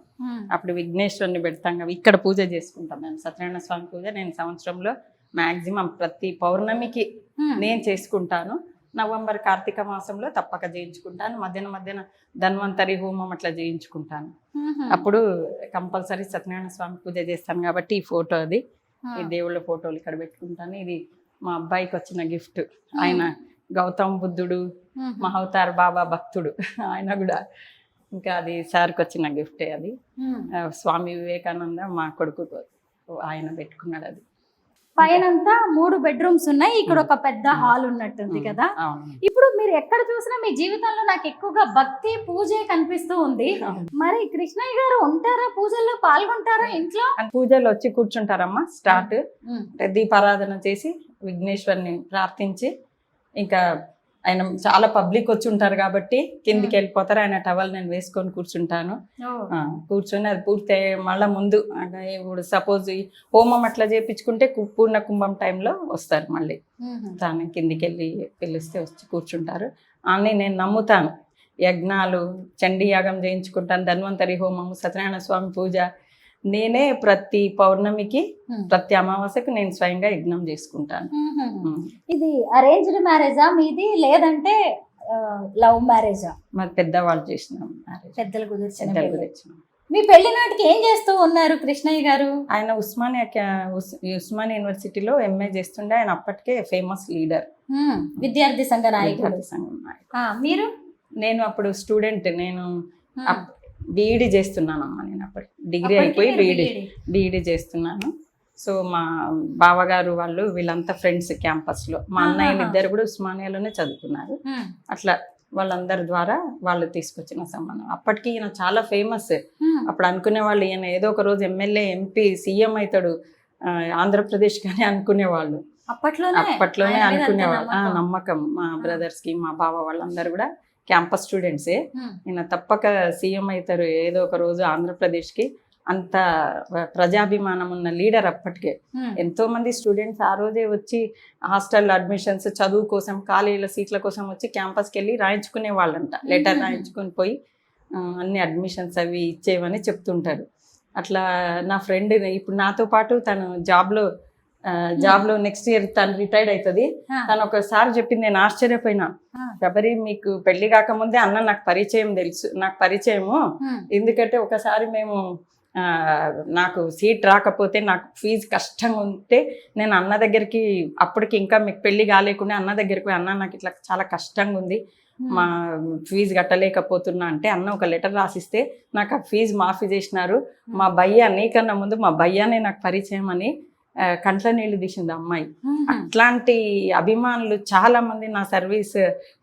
అప్పుడు విఘ్నేశ్వరుని పెడతాం కదా, ఇక్కడ పూజ చేసుకుంటాం మేము సత్యనారాయణ స్వామి పూజ. నేను సంవత్సరంలో మాక్సిమం ప్రతి పౌర్ణమికి నేను చేసుకుంటాను. నవంబర్ కార్తీక మాసంలో తప్పక చేయించుకుంటాను. మధ్యాహ్న ధన్వంతరి హోమం అట్లా చేయించుకుంటాను. అప్పుడు కంపల్సరీ సత్యనారాయణ స్వామి పూజ చేస్తాను కాబట్టి ఈ ఫోటో, అది ఈ దేవుళ్ళ ఫోటోలు ఇక్కడ పెట్టుకుంటాను. ఇది మా అబ్బాయికి వచ్చిన గిఫ్ట్. ఆయన గౌతమ్ బుద్ధుడు, మహవతార్ బాబా భక్తుడు ఆయన కూడా. ఇంకా అది సార్కి వచ్చిన గిఫ్టే. అది స్వామి వివేకానంద మా కొడుకు ఆయన పెట్టుకున్నాడు. అది పైనంతా 3 బెడ్రూమ్స్ ఉన్నాయి. ఇక్కడ ఒక పెద్ద హాల్ ఉన్నట్టుంది కదా. ఇప్పుడు మీరు ఎక్కడ చూసినా మీ జీవితంలో నాకు ఎక్కువగా భక్తి పూజే కనిపిస్తూ ఉంది. మరి కృష్ణయ్య గారు ఉంటారా, పూజల్లో పాల్గొంటారా ఇంట్లో? పూజలు వచ్చి కూర్చుంటారమ్మా. స్టార్ట్ దీపారాధన చేసి విఘ్నేశ్వరిని ప్రార్థించి, ఇంకా ఆయన చాలా పబ్లిక్ వచ్చి ఉంటారు కాబట్టి కిందికి వెళ్ళిపోతారు. ఆయన టవల్ నేను వేసుకొని కూర్చుంటాను. కూర్చొని అది పూర్తి మళ్ళీ ముందు అంటే ఇప్పుడు సపోజ్ హోమం అట్లా చేయించుకుంటే పూర్ణ కుంభం టైంలో వస్తారు. మళ్ళీ తాను కిందికి వెళ్ళి పిలిస్తే వచ్చి కూర్చుంటారు. అన్నీ నేను నమ్ముతాను. యజ్ఞాలు, చండీ యాగం చేయించుకుంటాను, ధన్వంతరి హోమము, సత్యనారాయణ స్వామి పూజ. నేనే ప్రతి పౌర్ణమికి, ప్రతి అమావాస్యకు నేను స్వయంగా యజ్ఞం చేసుకుంటాను. ఇది అరేంజ్డ్ మ్యారేజా మీది, లేదంటే లవ్ మ్యారేజా? మరి పెద్దవాళ్ళు చేసిన పెద్దలు కుదిర్చిన. మీ పెళ్లి నాటికి ఏం చేస్తూ ఉన్నారు కృష్ణయ్య గారు? ఆయన ఉస్మానియా యూనివర్సిటీలో ఎంఏ చేస్తుండే. ఆయన అప్పటికే ఫేమస్ లీడర్, విద్యార్థి సంఘ నాయకుడు. మీరు? నేను అప్పుడు స్టూడెంట్. నేను బీఈడి చేస్తున్నానమ్మా. నేను అప్పుడు డిగ్రీ అయిపోయి బీఈడి చేస్తున్నాను. సో మా బావగారు వాళ్ళు వీళ్ళంతా ఫ్రెండ్స్ క్యాంపస్లో. మా అన్నయ్యలు ఇద్దరు కూడా ఉస్మానియాలోనే చదువుకున్నారు. అట్లా వాళ్ళందరి ద్వారా వాళ్ళు తీసుకొచ్చిన సంబంధం. అప్పటికి ఈయన చాలా ఫేమస్. అప్పుడు అనుకునే వాళ్ళు ఈయన ఏదో ఒక రోజు ఎమ్మెల్యే, ఎంపీ, సీఎం అవుతాడు ఆంధ్రప్రదేశ్ కానీ అనుకునేవాళ్ళు. అప్పట్లోనే అనుకునేవాళ్ళు. నమ్మకం మా బ్రదర్స్కి, మా బావ వాళ్ళందరూ కూడా క్యాంపస్ స్టూడెంట్సే. ఈయన తప్పక సీఎం అవుతారు ఏదో ఒక రోజు ఆంధ్రప్రదేశ్కి. అంత ప్రజాభిమానం ఉన్న లీడర్ అప్పటికే. ఎంతో మంది స్టూడెంట్స్ ఆ రోజే వచ్చి హాస్టల్ అడ్మిషన్స్, చదువు కోసం, కాలేజీల సీట్ల కోసం వచ్చి క్యాంపస్కి వెళ్ళి రాయించుకునే వాళ్ళంట. లెటర్ రాయించుకొని పోయి అన్ని అడ్మిషన్స్ అవి ఇచ్చేవని చెప్తుంటారు. అట్లా నా ఫ్రెండ్ ఇప్పుడు నాతో పాటు తను జాబ్లో నెక్స్ట్ ఇయర్ తను రిటైర్డ్ అవుతుంది. తను ఒకసారి చెప్పింది, నేను ఆశ్చర్యపోయినా. శబరి, మీకు పెళ్లి కాకముందే అన్న నాకు పరిచయము. ఎందుకంటే ఒకసారి మేము నాకు సీట్ రాకపోతే, నాకు ఫీజు కష్టంగా ఉంటే నేను అన్న దగ్గరికి, అప్పటికి ఇంకా మీకు పెళ్లి కాలేకుండా అన్న దగ్గరికి, అన్న నాకు ఇట్లా చాలా కష్టంగా ఉంది, మా ఫీజు కట్టలేకపోతున్నా అంటే అన్న ఒక లెటర్ రాసిస్తే నాకు ఆ ఫీజు మాఫీ చేసినారు. మా భయ్య, నీకన్నా ముందు మా భయ్యానే నాకు పరిచయం అని కంట్ల నీళ్లు తీసింది అమ్మాయి. అట్లాంటి అభిమానులు చాలా మంది నా సర్వీస్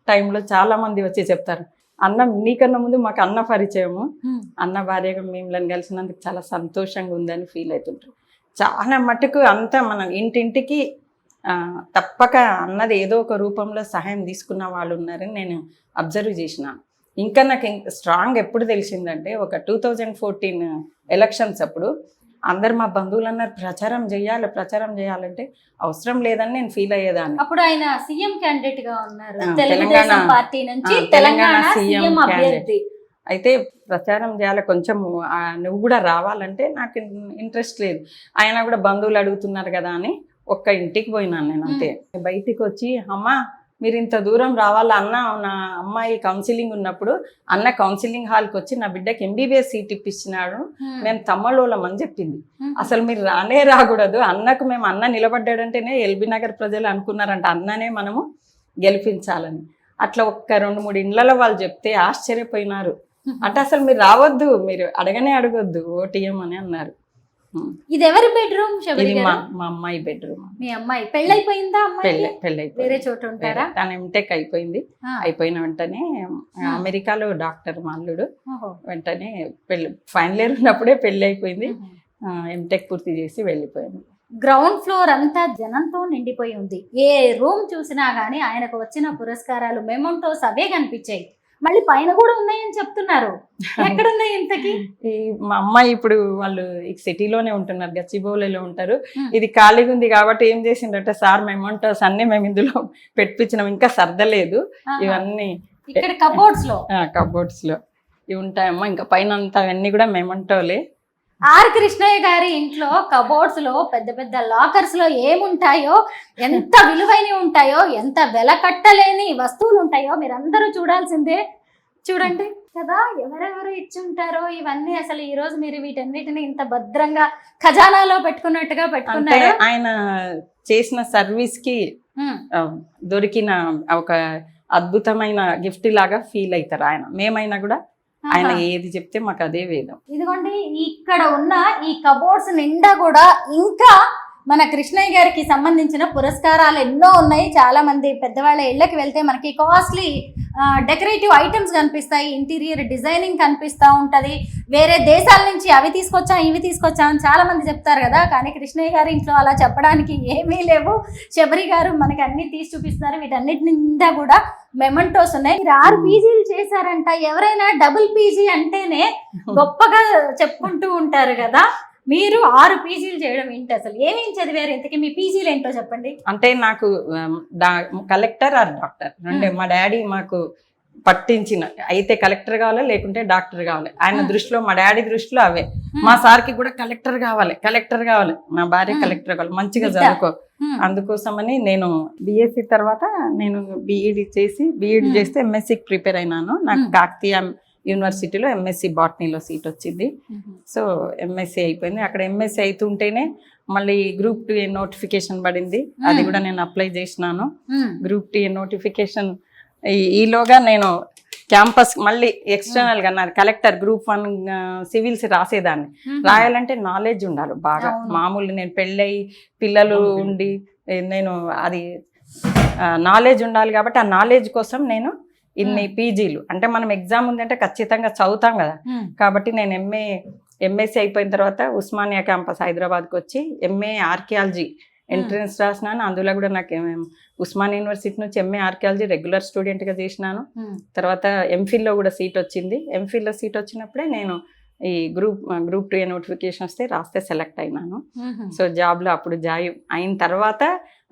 టైంలో చాలా మంది వచ్చి చెప్తారు, అన్న నీకన్నా ముందు మాకు అన్న పరిచయము, అన్న భార్యగా మిమ్మల్ని కలిసినందుకు చాలా సంతోషంగా ఉందని ఫీల్ అవుతుంటారు. చాలా మటుకు అంతా మనం ఇంటింటికి తప్పక అన్నది ఏదో ఒక రూపంలో సహాయం తీసుకున్న వాళ్ళు ఉన్నారని నేను అబ్జర్వ్ చేసినాను. ఇంకా నాకు స్ట్రాంగ్ ఎప్పుడు తెలిసిందంటే, ఒక 2014 ఎలక్షన్స్ అప్పుడు అందరు మా బంధువులు అన్నారు ప్రచారం చేయాలంటే అవసరం లేదని నేను ఫీల్ అయ్యేదాన్ని. అప్పుడు ఆయన సీఎం క్యాండిడేట్ గా ఉన్నారు, తెలంగాణ పార్టీ నుంచి తెలంగాణ సీఎం అభ్యర్థి. అయితే ప్రచారం చేయాలి, కొంచెం నువ్వు కూడా రావాలంటే నాకు ఇంట్రెస్ట్ లేదు. ఆయన కూడా బంధువులు అడుగుతున్నారు కదా అని ఒక్క ఇంటికి పోయినాను నేను. అంతే బయటికి వచ్చి, అమ్మా మీరు ఇంత దూరం రావాలా అన్న. నా అమ్మాయి కౌన్సిలింగ్ ఉన్నప్పుడు అన్న కౌన్సిలింగ్ హాల్కి వచ్చి నా బిడ్డకి MBBS సీట్ ఇప్పించినాడు, మేము తమ్మలోలం అని చెప్పింది. అసలు మీరు రానే రాకూడదు, అన్నకు మేము అన్న నిలబడ్డాడంటేనే ఎల్బీ నగర్ ప్రజలు అనుకున్నారంట అన్ననే మనము గెలిపించాలని. అట్లా ఒక్క 2-3 ఇండ్లలో వాళ్ళు చెప్తే ఆశ్చర్యపోయినారు. అంటే అసలు మీరు రావద్దు, మీరు అడగనే అడగొద్దు ఓటీఎం అని అన్నారు. ఇది ఎవరి బెడ్రూమ్? ఇది మా అమ్మాయి బెడ్రూమ్. మీ అమ్మాయి పెళ్ళైపోయిందా? పెళ్ళైపోయింది. వేరే చోట ఉంటారా? తన ఎంటెక్ అయిపోయింది. అయిపోయిన వెంటనే అమెరికాలో డాక్టర్ మా అల్లుడు. వెంటనే పెళ్ళి ఫైనల్ ఇయర్ ఉన్నప్పుడే పెళ్ళి అయిపోయింది. ఎంటెక్ పూర్తి చేసి వెళ్ళిపోయింది. గ్రౌండ్ ఫ్లోర్ అంతా జనంతో నిండిపోయి ఉంది. ఏ రూమ్ చూసినా గానీ ఆయనకు వచ్చిన పురస్కారాలు మెమోంటోస్ అవే కనిపించాయి. మళ్ళీ పైన కూడా ఉన్నాయని చెప్తున్నారు. ఎక్కడున్నాయి ఇంతకి? మా అమ్మాయి ఇప్పుడు వాళ్ళు ఈ సిటీలోనే ఉంటున్నారు, గచ్చిబౌలిలో ఉంటారు. ఇది ఖాళీగా ఉంది కాబట్టి ఏం చేసిందంటే సార్ మెమోంటోస్ అన్ని మేము ఇందులో పెట్టించినాం, ఇంకా సర్దలేదు ఇవన్నీ. ఇక్కడ కబోర్డ్స్ లో ఇవి ఉంటాయమ్మా. ఇంకా పైన అంతా అవన్నీ కూడా మెమోంటోలే. ఆర్ కృష్ణయ్య గారి ఇంట్లో కబోర్డ్స్ లో పెద్ద పెద్ద లాకర్స్ లో ఏముంటాయో, ఎంత విలువైనవి ఉంటాయో, ఎంత వెల కట్టలేని వస్తువులు ఉంటాయో మీరందరూ చూడాల్సిందే. చూడండి కదా, ఎవరెవరు ఇచ్చి ఉంటారో ఇవన్నీ. అసలు ఈ రోజు మీరు వీటన్నిటిని ఇంత భద్రంగా ఖజానాలో పెట్టుకున్నట్టుగా పెట్టుకున్నారు. ఆయన చేసిన సర్వీస్ కి దొరికిన ఒక అద్భుతమైన గిఫ్ట్ లాగా ఫీల్ అవుతారు ఆయన. మేమైనా కూడా ఆయన ఏది చెప్తే మాకు అదే వేదం. ఇదిగోండి, ఇక్కడ ఉన్న ఈ కబోర్డ్స్ నిండా కూడా ఇంకా మన కృష్ణయ్య గారికి సంబంధించిన పురస్కారాలు ఎన్నో ఉన్నాయి. చాలా మంది పెద్దవాళ్ళ ఇళ్ళకి వెళ్తే మనకి కాస్ట్లీ డెకరేటివ్ ఐటమ్స్ కనిపిస్తాయి, ఇంటీరియర్ డిజైనింగ్ కనిపిస్తూ ఉంటుంది. వేరే దేశాల నుంచి అవి తీసుకొచ్చాం ఇవి తీసుకొచ్చాం అని చాలా మంది చెప్తారు కదా. కానీ కృష్ణయ్య గారి ఇంట్లో అలా చెప్పడానికి ఏమీ లేవు. శబరి గారు మనకి అన్ని తీసి చూపిస్తున్నారు. వీటన్నిటి నిండా కూడా మెమంటోస్ ఉన్నాయి. మీరు 6 పీజీలు చేశారంట. ఎవరైనా డబుల్ పీజీ అంటేనే గొప్పగా చెప్పుకుంటూ ఉంటారు కదా. మీరు 6 పీజీలు చేయడం ఏంటి? అసలు ఏమేం చదివారు? ఇంతకీ మీ పీజీలు ఏంటో చెప్పండి. అంటే నాకు కలెక్టర్ ఆర్ డాక్టర్ అంటే మా డాడీ మాకు పట్టించిన, అయితే కలెక్టర్ కావాలి లేకుంటే డాక్టర్ కావాలి. ఆయన దృష్టిలో, మా డాడీ దృష్టిలో అవే. మా సార్కి కూడా కలెక్టర్ కావాలి, మా భార్య కలెక్టర్ కావాలి, మంచిగా చదువుకో. అందుకోసమని నేను BSc తర్వాత నేను బీఈడి చేస్తే MScకి ప్రిపేర్ అయినాను. నాకు కాకతీయ యూనివర్సిటీలో MSc బాటనీలో సీట్ వచ్చింది. సో MSc అయిపోయింది. అక్కడ MSc అవుతుంటేనే మళ్ళీ Group 2A నోటిఫికేషన్ పడింది. అది కూడా నేను అప్లై చేసినాను. Group 2A నోటిఫికేషన్ ఈలోగా నేను క్యాంపస్ మళ్ళీ ఎక్స్టర్నల్ గా నాది కలెక్టర్ Group 1 సివిల్స్ రాసేదాన్ని. రాయాలంటే నాలెడ్జ్ ఉండాలి బాగా. మామూలు నేను పెళ్ళయి పిల్లలు ఉండి నేను అది నాలెడ్జ్ ఉండాలి కాబట్టి ఆ నాలెడ్జ్ కోసం నేను ఇన్ని పీజీలు. అంటే మనం ఎగ్జామ్ ఉందంటే ఖచ్చితంగా చదువుతాం కదా. కాబట్టి నేను MSc అయిపోయిన తర్వాత ఉస్మానియా క్యాంపస్ హైదరాబాద్కి వచ్చి MA ఆర్కియాలజీ ఎంట్రన్స్ రాసినాను. అందులో కూడా నాకు ఉస్మానియా యూనివర్సిటీ నుంచి MA ఆర్కియాలజీ రెగ్యులర్ స్టూడెంట్గా చేసినాను. తర్వాత ఎంఫిల్లో కూడా సీట్ వచ్చింది. ఎంఫిల్లో సీట్ వచ్చినప్పుడే నేను ఈ గ్రూప్ 2A నోటిఫికేషన్ వస్తే రాస్తే సెలెక్ట్ అయినాను. సో జాబ్లో అప్పుడు జాయిన్ అయిన తర్వాత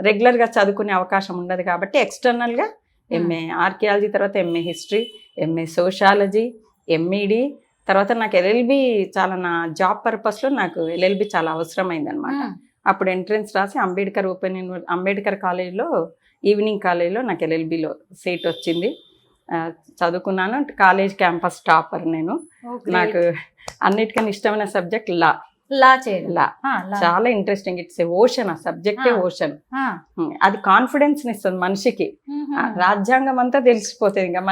రెగ్యులర్గా చదువుకునే అవకాశం ఉండదు కాబట్టి ఎక్స్టర్నల్గా MA ఆర్కియాలజీ, తర్వాత MA history, MA sociology, MED, తర్వాత నాకు LLB చాలా నా జాబ్ పర్పస్లో నాకు LLB చాలా అవసరమైంది అనమాట. అప్పుడు ఎంట్రన్స్ రాసి అంబేద్కర్ కాలేజ్లో ఈవినింగ్ కాలేజ్లో నాకు LLBలో సీట్ వచ్చింది. చదువుకున్నాను. కాలేజ్ క్యాంపస్ టాపర్ నేను. నాకు అన్నిటికన్నా ఇష్టమైన సబ్జెక్ట్ లా చేయడం. చాలా ఇంట్రెస్టింగ్. It's a ocean. ఆ సబ్జెక్టే ఓషన్. అది కాన్ఫిడెన్స్ ఇస్తుంది మనిషికి. రాజ్యాంగం అంతా తెలిసిపోతుంది. ఇంకా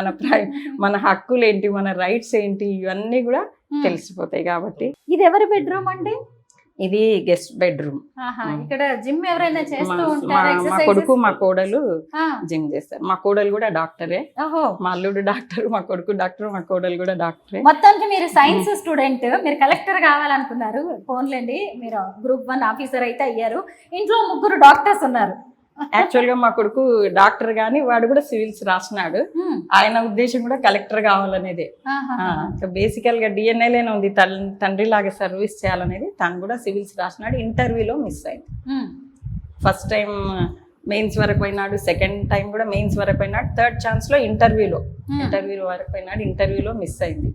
మన హక్కులు ఏంటి, మన రైట్స్ ఏంటి, ఇవన్నీ కూడా తెలిసిపోతాయి. కాబట్టి ఇది ఎవరి బెడ్రూమ్ అండి? ఇది గెస్ట్ బెడ్రూమ్. ఇక్కడ జిమ్ ఎవరైనా చేస్తూ మా కొడుకు మా కోడలు జిమ్ చేస్తారు. మా కోడలు కూడా డాక్టరే. మా అల్లుడు డాక్టర్, మా కొడుకు డాక్టర్, మా కోడలు కూడా డాక్టరే. మొత్తానికి మీరు సైన్స్ స్టూడెంట్, మీరు కలెక్టర్ కావాలనుకున్నారు. ఫోన్లేండి, మీరు Group 1 ఆఫీసర్ అయితే అయ్యారు. ఇంట్లో 3 డాక్టర్స్ ఉన్నారు. యాక్చువల్గా మా కొడుకు డాక్టర్ గాని వాడు కూడా సివిల్స్ రాసినాడు. ఆయన ఉద్దేశం కూడా కలెక్టర్ కావాలనేదే. బేసికల్ గా DNA ఉంది, తండ్రి లాగా సర్వీస్ చేయాలనేది. తను కూడా సివిల్స్ రాసినాడు. ఇంటర్వ్యూలో మిస్ అయింది. ఫస్ట్ టైం మెయిన్స్ వరకు పోయినాడు, సెకండ్ టైం కూడా మెయిన్స్ వరకు పోయినాడు, థర్డ్ ఛాన్స్ లో ఇంటర్వ్యూలో వరకు పోయినాడు. ఇంటర్వ్యూలో మిస్ అయింది.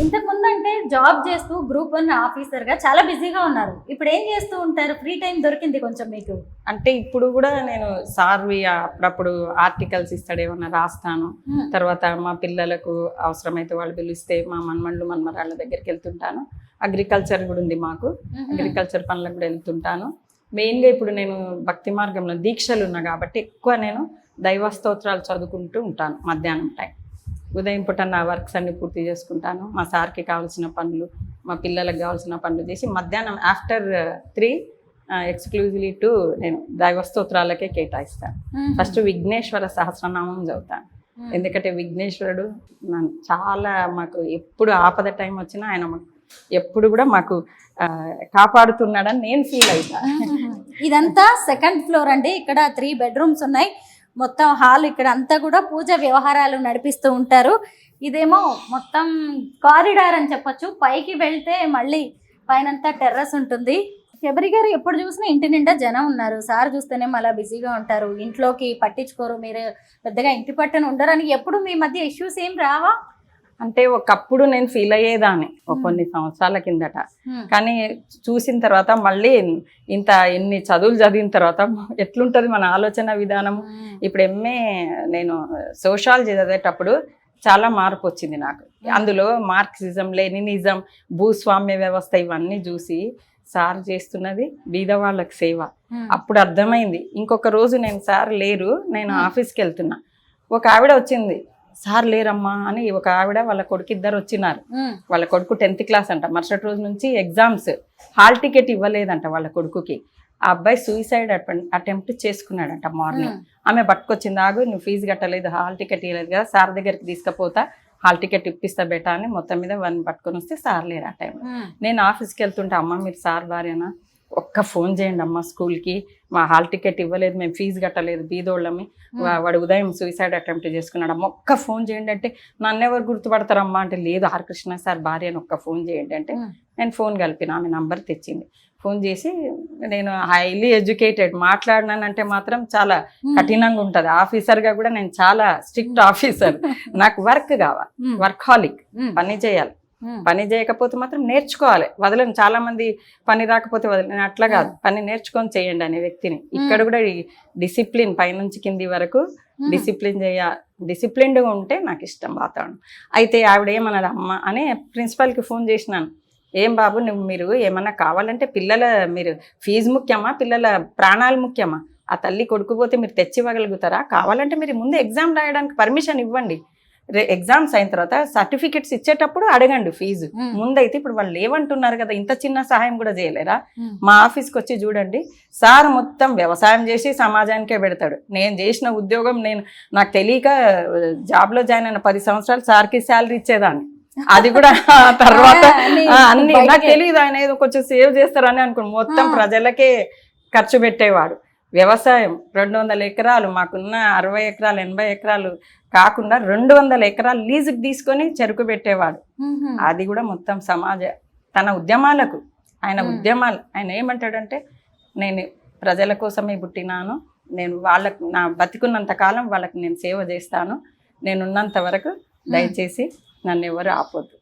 ఇంతకు ముందు అంటే జాబ్ చేస్తూ గ్రూప్ 1 ఆఫీసర్ గా చాలా బిజీగా ఉన్నారు. ఇప్పుడు ఏం చేస్తూ ఉంటారు? ఫ్రీ టైం దొరికింది కొంచెం మీకు? అంటే ఇప్పుడు కూడా నేను సార్వి అప్పుడప్పుడు ఆర్టికల్స్ ఇస్తాడు ఏమన్నా రాస్తాను. తర్వాత మా పిల్లలకు అవసరమైతే వాళ్ళు పిలిస్తే మా మన్మళ్ళు మన్మరాళ్ళ దగ్గరికి వెళ్తుంటాను. అగ్రికల్చర్ కూడా ఉంది మాకు, అగ్రికల్చర్ పనులకు కూడా వెళ్తుంటాను. మెయిన్గా ఇప్పుడు నేను భక్తి మార్గంలో దీక్షలు ఉన్నా కాబట్టి ఎక్కువ నేను దైవ స్తోత్రాలు చదువుకుంటూ ఉంటాను. మధ్యాహ్నం టైం ఉదయం పూట నా వర్క్స్ అన్ని పూర్తి చేసుకుంటాను. మా సార్కి కావాల్సిన పనులు, మా పిల్లలకు కావాల్సిన పనులు చేసి మధ్యాహ్నం ఆఫ్టర్ 3 ఎక్స్క్లూజివ్లీ టు నేను దైవ స్తోత్రాలకే కేటాయిస్తాను. ఫస్ట్ విఘ్నేశ్వర సహస్రనామం చదువుతాను. ఎందుకంటే విఘ్నేశ్వరుడు చాలా మాకు ఎప్పుడు ఆపద టైం వచ్చినా ఆయన ఎప్పుడు కూడా మాకు కాపాడుతున్నాడని నేను ఫీల్ అవుతాను. ఇదంతా సెకండ్ ఫ్లోర్ అండి. ఇక్కడ 3 బెడ్రూమ్స్ ఉన్నాయి. మొత్తం హాల్ ఇక్కడ అంతా కూడా పూజ వ్యవహారాలు నడిపిస్తూ ఉంటారు. ఇదేమో మొత్తం కారిడార్ అని చెప్పొచ్చు. పైకి వెళ్తే మళ్ళీ పైనంతా టెర్రస్ ఉంటుంది. శబరి గారు ఎప్పుడు చూసినా ఇంటి నిండా జనం ఉన్నారు. సార్ చూస్తేనే మళ్ళీ బిజీగా ఉంటారు, ఇంట్లోకి పట్టించుకోరు, మీరు పెద్దగా ఇంటి పట్టున ఉండరు అని ఎప్పుడు మీ మధ్య ఇష్యూస్ ఏం రావా? అంటే ఒకప్పుడు నేను ఫీల్ అయ్యేదాన్ని కొన్ని సంవత్సరాల కిందట. కానీ చూసిన తర్వాత మళ్ళీ ఎన్ని చదువులు చదివిన తర్వాత ఎట్లుంటుంది మన ఆలోచన విధానం. ఇప్పుడు ఎంఏ నేను సోషాలజీ చదివేటప్పుడు చాలా మార్పు వచ్చింది నాకు. అందులో మార్క్సిజం, లెనినిజం, భూస్వామ్య వ్యవస్థ ఇవన్నీ చూసి సార్ చేస్తున్నది బీదవాళ్ళకి సేవ అప్పుడు అర్థమైంది. ఇంకొక రోజు నేను సార్ లేరు, నేను ఆఫీస్కి వెళ్తున్నా, ఒక ఆవిడ వచ్చింది, సార్ లేరమ్మా అని. ఒక ఆవిడ వాళ్ళ కొడుకు ఇద్దరు వచ్చినారు. వాళ్ళ కొడుకు 10th క్లాస్ అంట. మరుసటి రోజు నుంచి ఎగ్జామ్స్, హాల్ టికెట్ ఇవ్వలేదంట వాళ్ళ కొడుకుకి. ఆ అబ్బాయి సూసైడ్ అటెంప్ట్ చేసుకున్నాడంట మార్నింగ్. ఆమె పట్టుకొచ్చింది, ఆగు నువ్వు ఫీజు కట్టలేదు, హాల్ టికెట్ ఇవ్వలేదు కదా, సార్ దగ్గరికి తీసుకుపోతా, హాల్ టికెట్ ఇప్పిస్తా బేటా అని మొత్తం మీద వాడిని పట్టుకొని వస్తే సార్ లేరు ఆ టైంలో. నేను ఆఫీస్కి వెళ్తుంటే, అమ్మ మీరు సార్ భార్యనా, ఒక్క ఫోన్ చేయండి అమ్మ, స్కూల్కి మా హాల్ టికెట్ ఇవ్వలేదు, మేము ఫీజు కట్టలేదు, బీదోళ్ళమి, వాడు ఉదయం సూసైడ్ అటెంప్ట్ చేసుకున్నాడు అమ్మ, ఒక్క ఫోన్ చేయండి అంటే, నన్ను ఎవరు గుర్తుపడతారమ్మా అంటే, లేదు హరికృష్ణ సార్ భార్య అని ఒక్క ఫోన్ చేయండి అంటే, నేను ఫోన్ కలిపిన, ఆమె నంబర్ తెచ్చింది. ఫోన్ చేసి, నేను హైలీ ఎడ్యుకేటెడ్, మాట్లాడినానంటే మాత్రం చాలా కఠినంగా ఉంటుంది. ఆఫీసర్గా కూడా నేను చాలా స్ట్రిక్ట్ ఆఫీసర్. నాకు వర్క్ కావాలి, వర్క్ హాలిక్, పని చేయాలి. పని చేయకపోతే మాత్రం నేర్చుకోవాలి, వదలను. చాలా మంది పని రాకపోతే వదలను, అట్లా కాదు, పని నేర్చుకొని చేయండి అనే వ్యక్తిని. ఇక్కడ కూడా డిసిప్లిన్ పైనుంచి కింది వరకు డిసిప్లిన్డ్గా ఉంటే నాకు ఇష్టం వాతావరణం. అయితే ఆవిడ ఏమన్నది, అమ్మ అని ప్రిన్సిపల్కి ఫోన్ చేసినాను, ఏం బాబు మీరు ఏమన్నా కావాలంటే మీరు ఫీజు ముఖ్యమా, పిల్లల ప్రాణాలు ముఖ్యమా? ఆ తల్లి కొడుకు పోతే మీరు తెచ్చి ఇవ్వగలుగుతారా? కావాలంటే మీరు ముందు ఎగ్జామ్ రాయడానికి పర్మిషన్ ఇవ్వండి, ఎగ్జామ్స్ అయిన తర్వాత సర్టిఫికెట్స్ ఇచ్చేటప్పుడు అడగండి ఫీజు. ముందైతే ఇప్పుడు వాళ్ళు ఏమంటున్నారు కదా, ఇంత చిన్న సహాయం కూడా చేయలేరా? మా ఆఫీస్కి వచ్చి చూడండి, సార్ మొత్తం వ్యవసాయం చేసి సమాజానికే పెడతాడు. నేను చేసిన ఉద్యోగం, నాకు తెలియక జాబ్లో జాయిన్ అయిన 10 సంవత్సరాలు సార్కి శాలరీ ఇచ్చేదాన్ని. అది కూడా తర్వాత అన్ని నాకు తెలియదు, ఆయన ఏదో కొంచెం సేవ్ చేస్తారని అనుకుని మొత్తం ప్రజలకే ఖర్చు పెట్టేవాడు. వ్యవసాయం 200 ఎకరాలు, మాకున్న 60 ఎకరాలు 80 ఎకరాలు కాకుండా 200 ఎకరాలు లీజుకి తీసుకొని చెరుకు పెట్టేవాడు. అది కూడా మొత్తం తన ఉద్యమాలకు, ఆయన ఏమంటాడంటే, నేను ప్రజల కోసమే పుట్టినాను, నేను వాళ్ళకు నా బతికున్నంత కాలం వాళ్ళకి నేను సేవ చేస్తాను, నేనున్నంత వరకు దయచేసి నన్ను ఎవరు ఆపొద్దు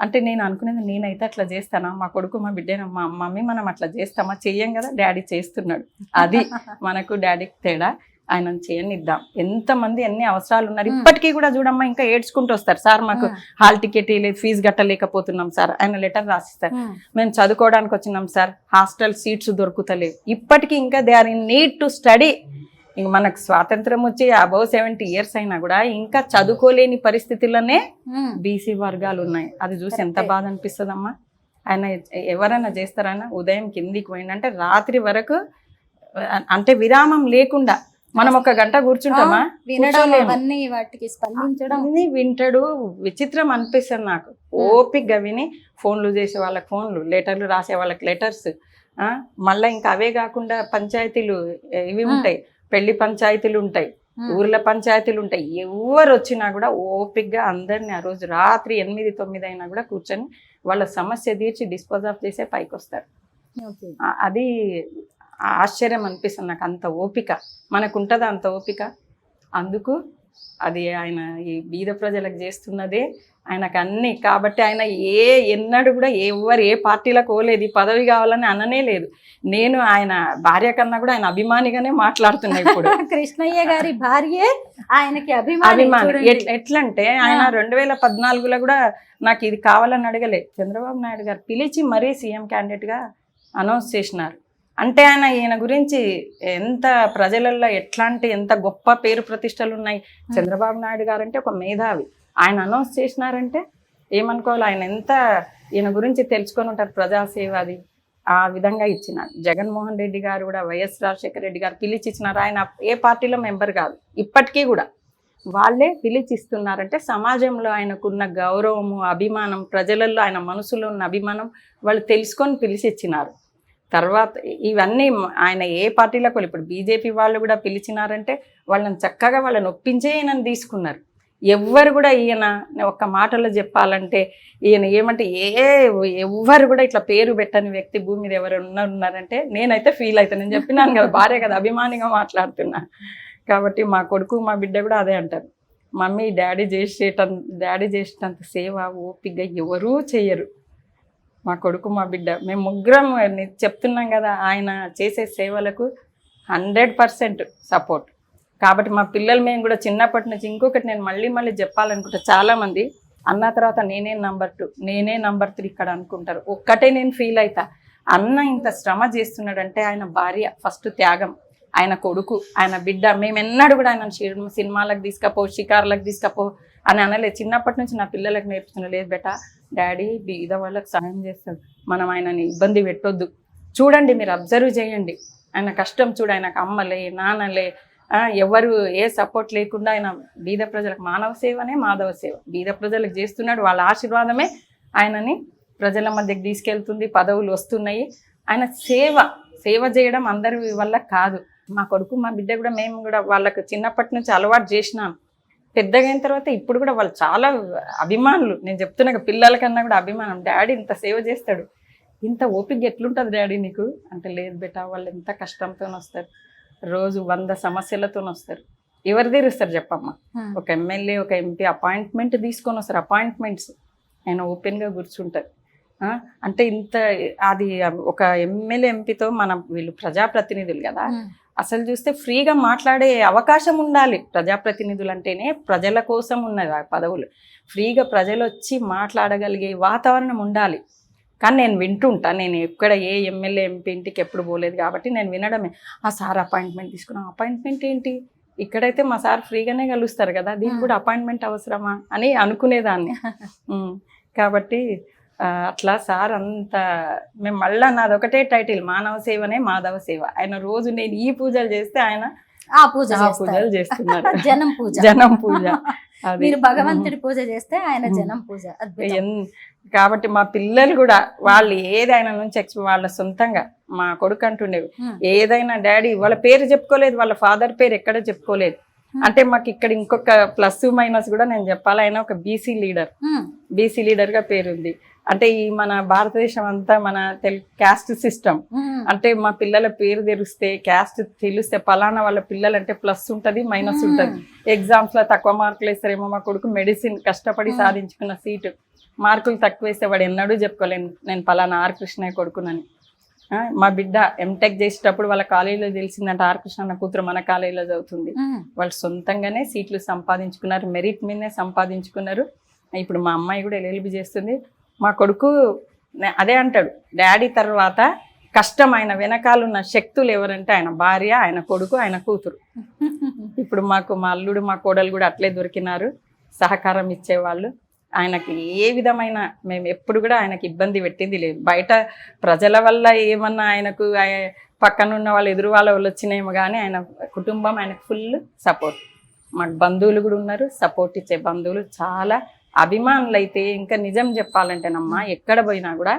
అంటే. నేను అనుకునేది, నేనైతే అట్లా చేస్తానా? మా కొడుకు మా బిడ్డేనా, మా మమ్మీ మనం అట్లా చేస్తామా? చెయ్యం కదా, డాడీ చేస్తున్నాడు. అది మనకు డాడీకి తేడా. ఆయన చేయనిద్దాం. ఎంతమంది ఎన్ని అవసరాలు ఉన్నారు, ఇప్పటికీ కూడా చూడమ్మా ఇంకా ఏడ్చుకుంటూ వస్తారు, సార్ మాకు హాల్ టికెట్ లేదు, ఫీజు కట్టలేకపోతున్నాం సార్. ఆయన లెటర్ రాసిస్తారు, మేము చదువుకోవడానికి వచ్చినాం సార్, హాస్టల్ సీట్స్ దొరుకుతలేవు. ఇప్పటికీ ఇంకా they are in need to study. ఇంక మనకు స్వాతంత్రం వచ్చి అబౌవ్ 70 years అయినా కూడా ఇంకా చదువుకోలేని పరిస్థితుల్లోనే బీసీ వర్గాలు ఉన్నాయి. అది చూసి ఎంత బాధ అనిపిస్తుందమ్మా. ఆయన ఎవరైనా చేస్తారన్నా, ఉదయం కిందికి పోయిందంటే రాత్రి వరకు, అంటే విరామం లేకుండా మనం 1 గంట కూర్చుంటామా? వింటాడు. విచిత్రం అనిపిస్తుంది నాకు. ఓపికగా విని ఫోన్లు చేసే వాళ్ళకి ఫోన్లు, లెటర్లు రాసే వాళ్ళకి లెటర్స్, మళ్ళీ ఇంకా అవే కాకుండా పంచాయతీలు ఇవి ఉంటాయి, పెళ్లి పంచాయతీలు ఉంటాయి, ఊర్ల పంచాయతీలు ఉంటాయి. ఎవరు వచ్చినా కూడా ఓపికగా అందరినీ ఆ రోజు రాత్రి 8-9 అయినా కూడా కూర్చొని వాళ్ళ సమస్య తీర్చి డిస్పోజ్ ఆఫ్ చేసే పైకి వస్తారు. అది ఆశ్చర్యం అనిపిస్తుంది నాకు. అంత ఓపిక మనకు ఉంటుందా? అంత ఓపిక. అందుకు అది ఆయన ఈ బీద ప్రజలకు చేస్తున్నదే ఆయనకు అన్ని. కాబట్టి ఆయన ఎన్నడూ కూడా ఏ పార్టీలకు పోలేదు, ఈ పదవి కావాలని అననే లేదు. నేను ఆయన భార్య కన్నా కూడా ఆయన అభిమానిగానే మాట్లాడుతున్నా ఇప్పుడు. కృష్ణయ్య గారి భార్యే ఆయనకి అభిమాని. ఎట్లంటే ఆయన 2014లో కూడా నాకు ఇది కావాలని అడగలే, చంద్రబాబు నాయుడు గారు పిలిచి మరీ సీఎం క్యాండిడేట్ గా అనౌన్స్ చేసినారు. అంటే ఈయన గురించి ఎంత ప్రజలలో ఎంత గొప్ప పేరు ప్రతిష్టలు ఉన్నాయి. చంద్రబాబు నాయుడు గారు అంటే ఒక మేధావి, ఆయన అనౌన్స్ చేసినారంటే ఏమనుకోవాలి, ఆయన ఎంత ఈయన గురించి తెలుసుకొని ఉంటారు. ప్రజాసేవ అది ఆ విధంగా ఇచ్చినారు. జగన్మోహన్ రెడ్డి గారు కూడా, వైఎస్ రాజశేఖర రెడ్డి గారు పిలిచి ఇచ్చినారు. ఆయన ఏ పార్టీలో మెంబర్ కాదు, ఇప్పటికీ కూడా వాళ్ళే పిలిచి ఇస్తున్నారంటే సమాజంలో ఆయనకున్న గౌరవము, అభిమానం, ప్రజలలో ఆయన మనసులో ఉన్న అభిమానం వాళ్ళు తెలుసుకొని పిలిచి ఇచ్చినారు. తర్వాత ఇవన్నీ ఆయన ఏ పార్టీలకు, ఇప్పుడు బీజేపీ వాళ్ళు కూడా పిలిచినారంటే వాళ్ళని చక్కగా వాళ్ళని ఒప్పించే ఈయనని తీసుకున్నారు. ఎవ్వరు కూడా ఈయన ఒక్క మాటలో చెప్పాలంటే ఈయన ఏమంటే ఎవ్వరు కూడా ఇట్లా పేరు పెట్టని వ్యక్తి భూమి మీద ఎవరు ఉన్నారంటే నేనైతే ఫీల్ అవుతాను. నేను చెప్పినాను కదా, భార్య కదా, అభిమానిగా మాట్లాడుతున్నా. కాబట్టి మా కొడుకు మా బిడ్డ కూడా అదే అంటారు, మమ్మీ డాడీ చేసేటంత సేవ ఓపికగా ఎవరూ చెయ్యరు. మా కొడుకు మా బిడ్డ మేము ముగ్గురం చెప్తున్నాం కదా, ఆయన చేసే సేవలకు 100% సపోర్ట్. కాబట్టి మా పిల్లలు మేము కూడా చిన్నప్పటి నుంచి, ఇంకొకటి నేను మళ్ళీ చెప్పాలనుకుంటా, చాలామంది అన్న తర్వాత నేనే నంబర్ 2, నేనే నంబర్ 3 ఇక్కడ అనుకుంటారు. ఒక్కటే నేను ఫీల్ అవుతా, అన్న ఇంత శ్రమ చేస్తున్నాడంటే ఆయన భార్య ఫస్ట్ త్యాగం, ఆయన కొడుకు, ఆయన బిడ్డ. మేము ఎన్నడూ కూడా ఆయన సినిమాలకు తీసుకపో, షికార్లకు తీసుకపో అని అనలేదు. చిన్నప్పటి నుంచి నా పిల్లలకు నేర్పుతున్నా, లేదు బేటా డాడీ బీద వాళ్ళకి సహాయం చేస్తాడు, మనం ఆయనని ఇబ్బంది పెట్టొద్దు. చూడండి, మీరు అబ్జర్వ్ చేయండి, ఆయన కష్టం చూడు, ఆయనకు అమ్మలే నాన్నలే ఎవరు ఏ సపోర్ట్ లేకుండా ఆయన బీద ప్రజలకు మానవ సేవనే మాధవ సేవ బీద ప్రజలకు చేస్తున్నాడు. వాళ్ళ ఆశీర్వాదమే ఆయనని ప్రజల మధ్యకి తీసుకెళ్తుంది, పదవులు వస్తున్నాయి. ఆయన సేవ చేయడం అందరి వల్ల కాదు. మా కొడుకు మా బిడ్డ కూడా మేము కూడా వాళ్ళకు చిన్నప్పటి నుంచి అలవాటు చేసినాం. పెద్దగా అయిన తర్వాత ఇప్పుడు కూడా వాళ్ళు చాలా అభిమానులు. నేను చెప్తున్నా పిల్లల కన్నా కూడా అభిమానం. డాడీ ఇంత సేవ చేస్తాడు, ఇంత ఓపిక ఎట్లుంటుంది డాడీ నీకు అంటే, లేదు బేటా వాళ్ళు ఎంత కష్టంతో వస్తారు, రోజు 100 సమస్యలతో వస్తారు. ఎవరు తీరుస్తారు చెప్పమ్మా? ఒక ఎమ్మెల్యే ఒక ఎంపీ అపాయింట్మెంట్ తీసుకొని వస్తారు, అపాయింట్మెంట్స్ ఆయన ఓపెన్గా కూర్చుంటారు. అంటే ఇంత అది ఒక ఎమ్మెల్యే ఎంపీతో వీళ్ళు ప్రజాప్రతినిధులు కదా, అసలు చూస్తే ఫ్రీగా మాట్లాడే అవకాశం ఉండాలి. ప్రజాప్రతినిధులు అంటేనే ప్రజల కోసం ఉన్నది ఆ పదవులు. ఫ్రీగా ప్రజలు వచ్చి మాట్లాడగలిగే వాతావరణం ఉండాలి. కానీ నేను వింటుంటా, నేను ఎక్కడ ఏ ఎమ్మెల్యే ఎంపీ ఇంటికి ఎప్పుడు పోలేదు కాబట్టి నేను వినడమే, ఆ సార్ అపాయింట్మెంట్ తీసుకున్నాం. అపాయింట్మెంట్ ఏంటి, ఇక్కడైతే మా సార్ ఫ్రీగానే కలుస్తారు కదా, దీనికి కూడా అపాయింట్మెంట్ అవసరమా అని అనుకునేదాన్ని. కాబట్టి అట్లా సార్ అంత మేము మళ్ళీ నాది ఒకటే టైటిల్, మానవ సేవనే మాధవ సేవ. ఆయన రోజు నేను ఈ పూజలు చేస్తే ఆయన ఆ పూజలు చేస్తున్నారు. జనం పూజ మీరు భగవంతుడి పూజ చేస్తే ఆయన జనం పూజ. కాబట్టి మా పిల్లలు కూడా వాళ్ళు ఏదైనా నుంచి వాళ్ళ సొంతంగా మా కొడుకు అంటుండేవి, ఏదైనా డాడీ వాళ్ళ పేరు చెప్పుకోలేదు, వాళ్ళ ఫాదర్ పేరు ఎక్కడ చెప్పుకోలేదు. అంటే మాకు ఇక్కడ ఇంకొక ప్లస్ మైనస్ కూడా నేను చెప్పాలి, ఆయన ఒక బీసీ లీడర్ గా పేరుంది. అంటే ఈ మన భారతదేశం అంతా మన క్యాస్ట్ సిస్టమ్. అంటే మా పిల్లల పేరు తెలిస్తే, క్యాస్ట్ తెలిస్తే పలానా వాళ్ళ పిల్లలు అంటే ప్లస్ ఉంటది మైనస్ ఉంటది. ఎగ్జామ్స్ లో తక్కువ మార్కులు వేస్తారేమో, మా కొడుకు మెడిసిన్ కష్టపడి సాధించుకున్న సీటు మార్కులు తక్కువ వేస్తే వాడు ఎన్నడూ చెప్పుకోలేను నేను పలానా ఆర్ కృష్ణయ్య కొడుకునని. మా బిడ్డ ఎంటెక్ చేసేటప్పుడు వాళ్ళ కాలేజీలో తెలిసిందంటే ఆర్ కృష్ణ అన్న కూతురు మన కాలేజీలో చదువుతుంది. వాళ్ళు సొంతంగానే సీట్లు సంపాదించుకున్నారు, మెరిట్ మీదనే సంపాదించుకున్నారు. ఇప్పుడు మా అమ్మాయి కూడా ఎల్ఎల్బి చేస్తుంది. మా కొడుకు అదే అంటాడు, డాడీ తర్వాత కష్టం ఆయన వెనకాలన్న శక్తులు ఎవరంటే ఆయన భార్య, ఆయన కొడుకు, ఆయన కూతురు. ఇప్పుడు మాకు మా అల్లుడు మా కోడలు కూడా అట్లే దొరికినారు, సహకారం ఇచ్చేవాళ్ళు. ఆయనకి ఏ విధమైన మేము ఎప్పుడు కూడా ఆయనకి ఇబ్బంది పెట్టింది లేదు. బయట ప్రజల వల్ల ఏమన్నా ఆయనకు పక్కనున్న వాళ్ళు ఎదురు వాళ్ళ వాళ్ళు వచ్చినేమో కానీ ఆయన కుటుంబం ఆయనకు ఫుల్ సపోర్ట్. మాకు బంధువులు కూడా ఉన్నారు, సపోర్ట్ ఇచ్చే బంధువులు చాలా అభిమానులు. అయితే ఇంకా నిజం చెప్పాలంటేనమ్మా, ఎక్కడ పోయినా కూడా